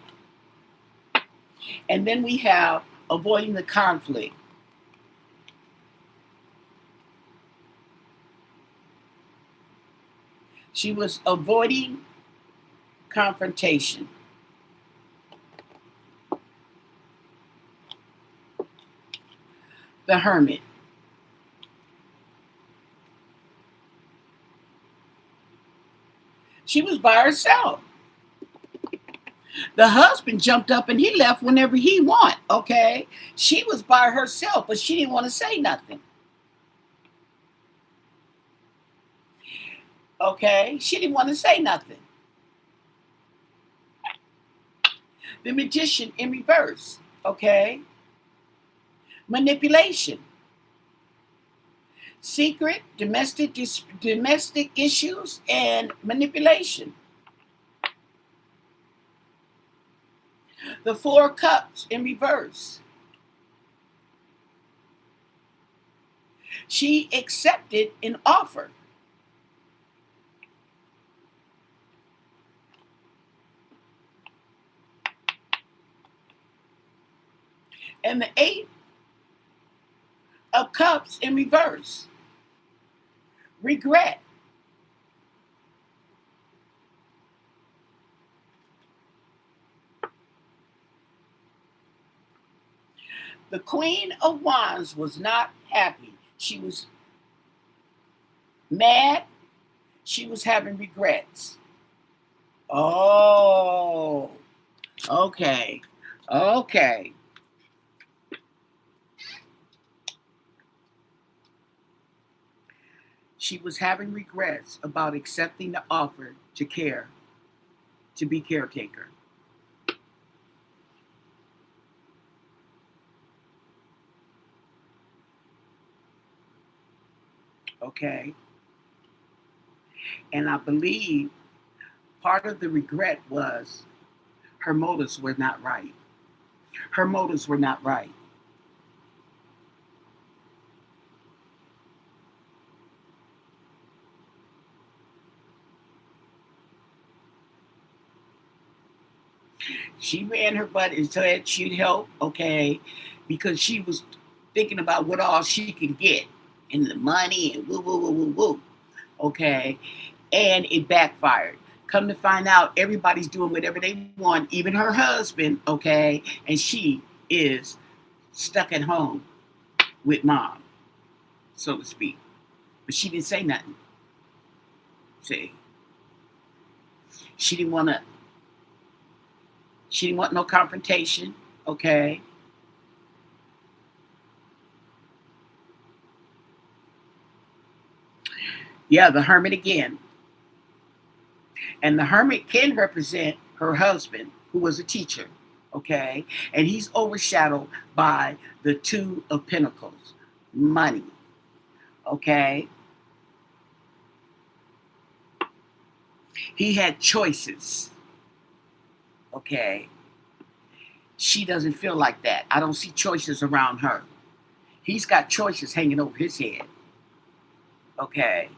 And then we have avoiding the conflict. She was avoiding confrontation. The Hermit. She was by herself. The husband jumped up and he left whenever he want, okay? She was by herself, but she didn't want to say nothing. Okay? She didn't want to say nothing. The Magician in reverse, okay? manipulation, secret, domestic issues, and manipulation. The Four of Cups in reverse. She accepted an offer. And the Eight of Cups in reverse. Regret. The Queen of Wands was not happy. She was mad. She was having regrets. Oh, okay. Okay. She was having regrets about accepting the offer to care, to be caretaker. Okay. And I believe part of the regret was her motives were not right. Her motives were not right. She ran her butt and said she'd help, okay, because she was thinking about what all she can get and the money and woo, woo, woo, woo, woo, okay, and it backfired. Come to find out, everybody's doing whatever they want, even her husband, okay, and she is stuck at home with mom, so to speak. But she didn't say nothing. See, she didn't want to. She didn't want no confrontation, okay? Yeah, the Hermit again. And the Hermit can represent her husband, who was a teacher, okay? And he's overshadowed by the Two of Pentacles, money, okay? He had choices, okay? She doesn't feel like that. I don't see choices around her. He's got choices hanging over his head, okay?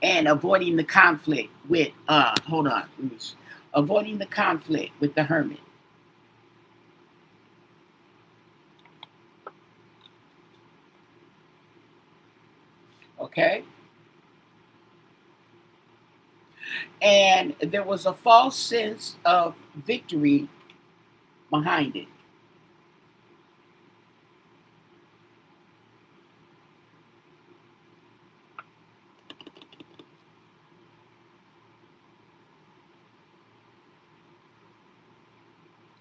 And avoiding the conflict with, hold on, avoiding the conflict with the Hermit. Okay? And there was a false sense of victory behind it.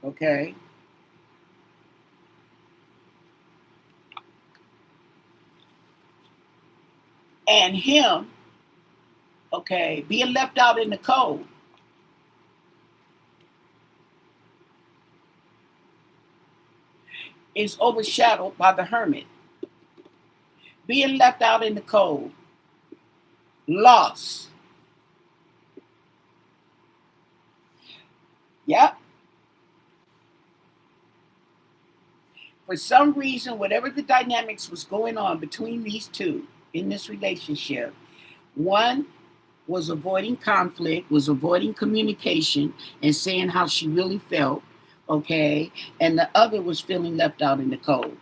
Okay? And him, okay, being left out in the cold. Is overshadowed by the Hermit. Being left out in the cold. Loss. Yep. For some reason, whatever the dynamics was going on between these two in this relationship, one was avoiding conflict, was avoiding communication, and saying how she really felt, okay? And the other was feeling left out in the cold.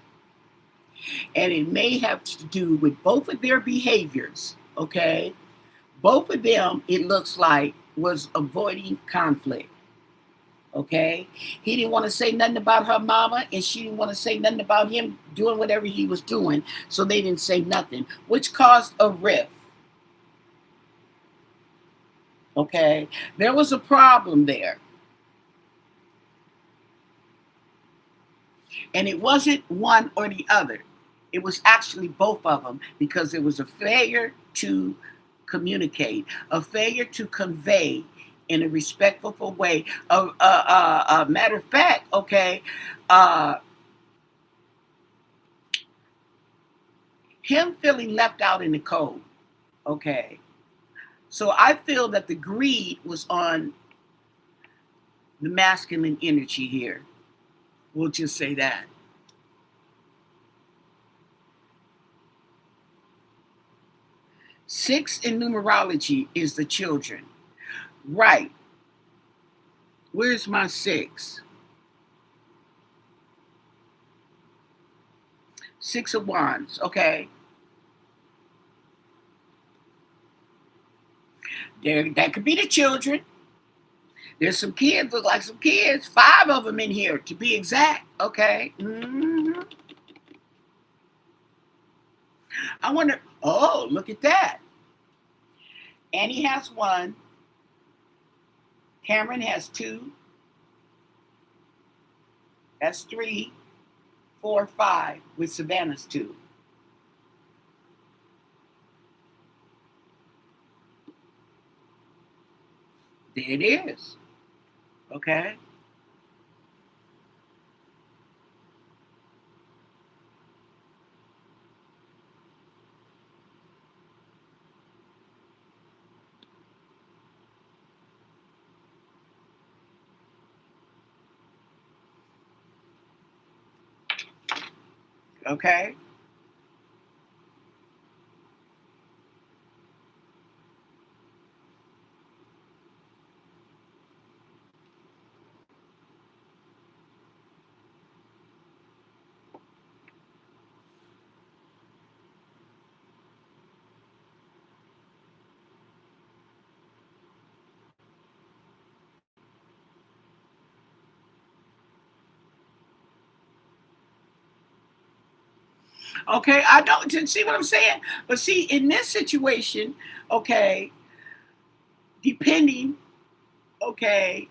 And it may have to do with both of their behaviors, okay? Both of them, it looks like, was avoiding conflict. Okay, he didn't want to say nothing about her mama, and she didn't want to say nothing about him doing whatever he was doing, so they didn't say nothing, which caused a rift. Okay, there was a problem there, and it wasn't one or the other. It was actually both of them, because it was a failure to communicate, a failure to convey in a respectful way. Matter of fact, okay, him feeling left out in the cold. Okay. So I feel that the greed was on the masculine energy here. We'll just say that. Six in numerology is the children. Right. Where's my six? Six of Wands. Okay. That could be the children. There's some kids, look like some kids. 5 of them in here, to be exact. Okay. I wonder, oh, look at that. Annie has 1. Cameron has 2. That's 3, 4, 5, with Savannah's 2. There it is. Okay. Okay. Okay, I don't see what I'm saying. But see, in this situation, okay, depending, okay,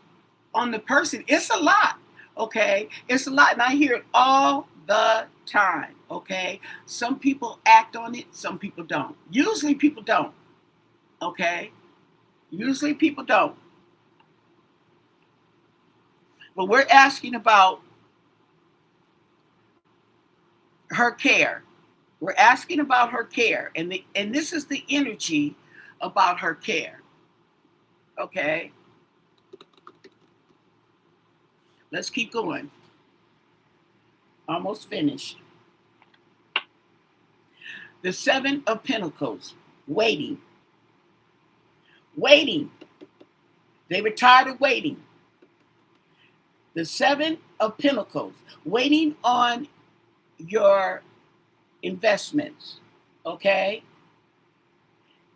on the person, it's a lot. Okay, it's a lot, and I hear it all the time. Okay, some people act on it, some people don't. Usually, people don't. Okay, usually people don't. But we're asking about her care. We're asking about her care, and this is the energy about her care. Okay, let's keep going. Almost finished. The 7 of Pentacles, waiting. Waiting. They were tired of waiting. The 7 of Pentacles, waiting on your investments. Okay?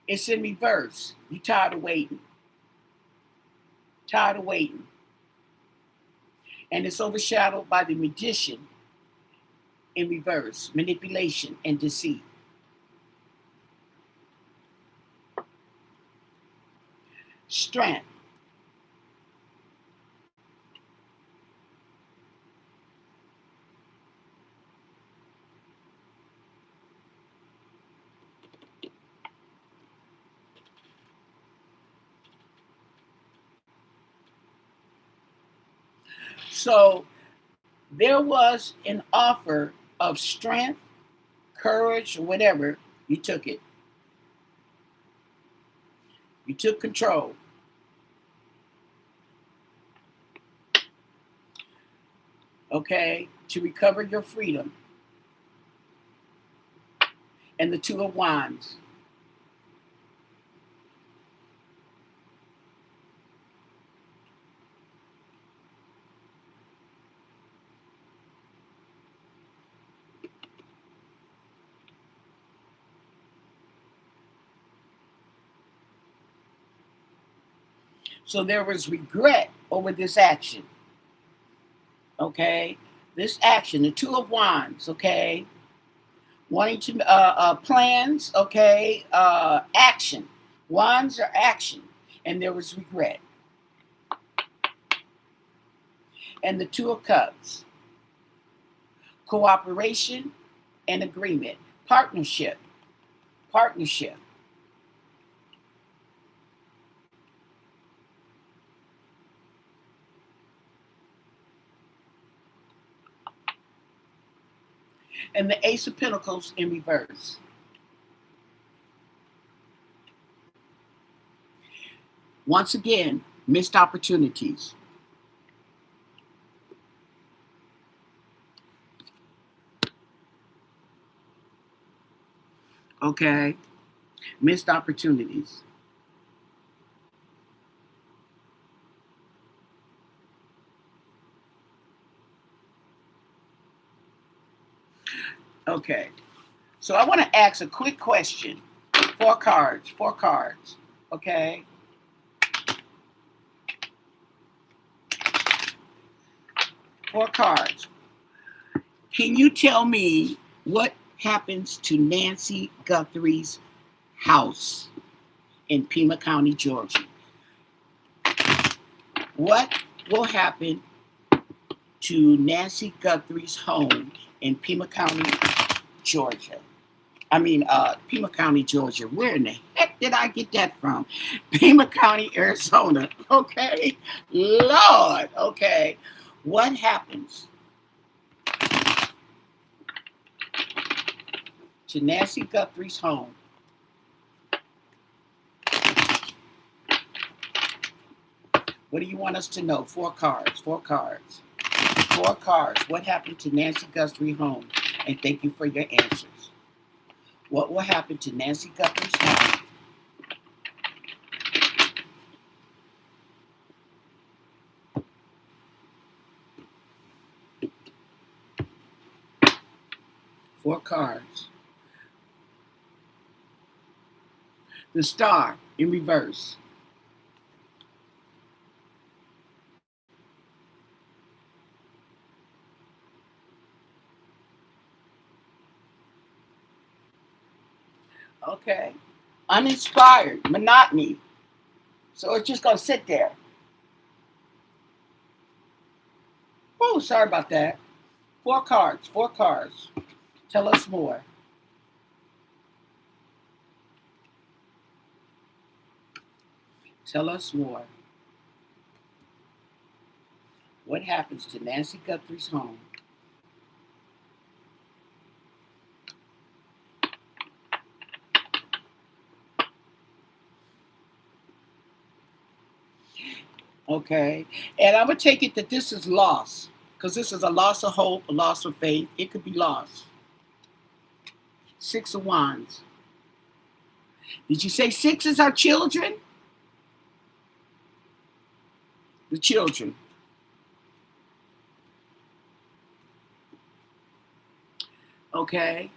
It's in reverse. You're tired of waiting. Tired of waiting. And it's overshadowed by the Magician in reverse, manipulation and deceit. Strength. So there was an offer of strength, courage, or whatever. You took it. You took control. Okay, to recover your freedom. And the 2 of Wands. So there was regret over this action. Okay, this action, the 2 of Wands. Okay, wanting to plans. Okay, action. Wands are action, and there was regret. And the 2 of Cups, cooperation and agreement, partnership. Partnership. And the Ace of Pentacles in reverse. Once again, missed opportunities. Okay? Missed opportunities. Okay. So I want to ask a quick question. Four cards. Four cards. Okay? Four cards. Can you tell me what happens to Nancy Guthrie's house in Pima County, Georgia? What will happen to Nancy Guthrie's home in Pima County, Georgia? Pima County, Georgia. Where in the heck did I get that from? Pima County, Arizona. Okay. Lord. Okay. What happens to Nancy Guthrie's home? What do you want us to know? Four cards. Four cards. Four cards. What happened to Nancy Guthrie's home? And thank you for your answers. What will happen to Nancy Guthrie's home? Four cards. The star in reverse. Okay. Uninspired. Monotony. So it's just going to sit there. Oh, sorry about that. Four cards. Four cards. Tell us more. Tell us more. What happens to Nancy Guthrie's home? Okay. And I'm going to take it that this is loss. Because this is a loss of hope, a loss of faith. It could be lost. Six of Wands. Did you say sixes are children? The children. Okay.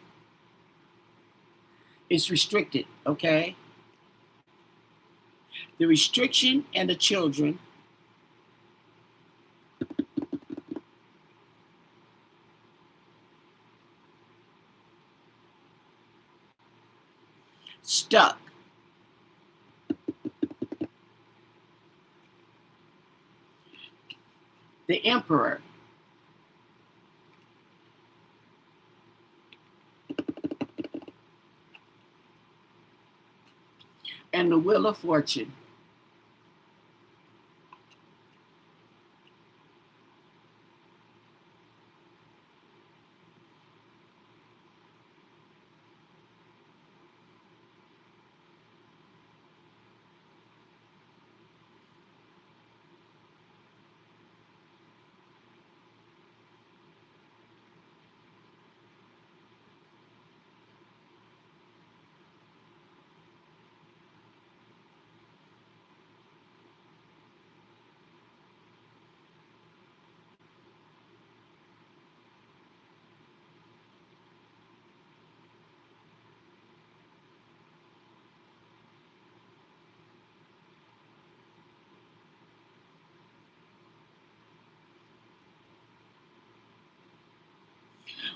It's restricted. Okay. The restriction and the children. Stuck. The Emperor. And the Wheel of Fortune.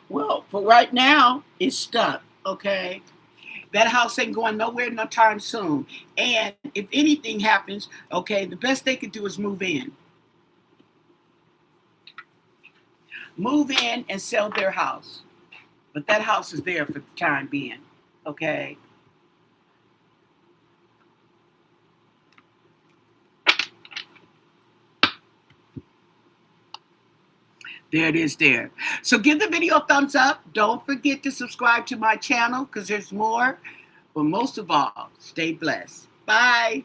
Well, for right now, it's stuck. Okay. That house ain't going nowhere no time soon. And if anything happens, okay, the best they could do is move in. Move in and sell their house. But that house is there for the time being. Okay. There it is there. So give the video a thumbs up. Don't forget to subscribe to my channel because there's more. But most of all, stay blessed. Bye.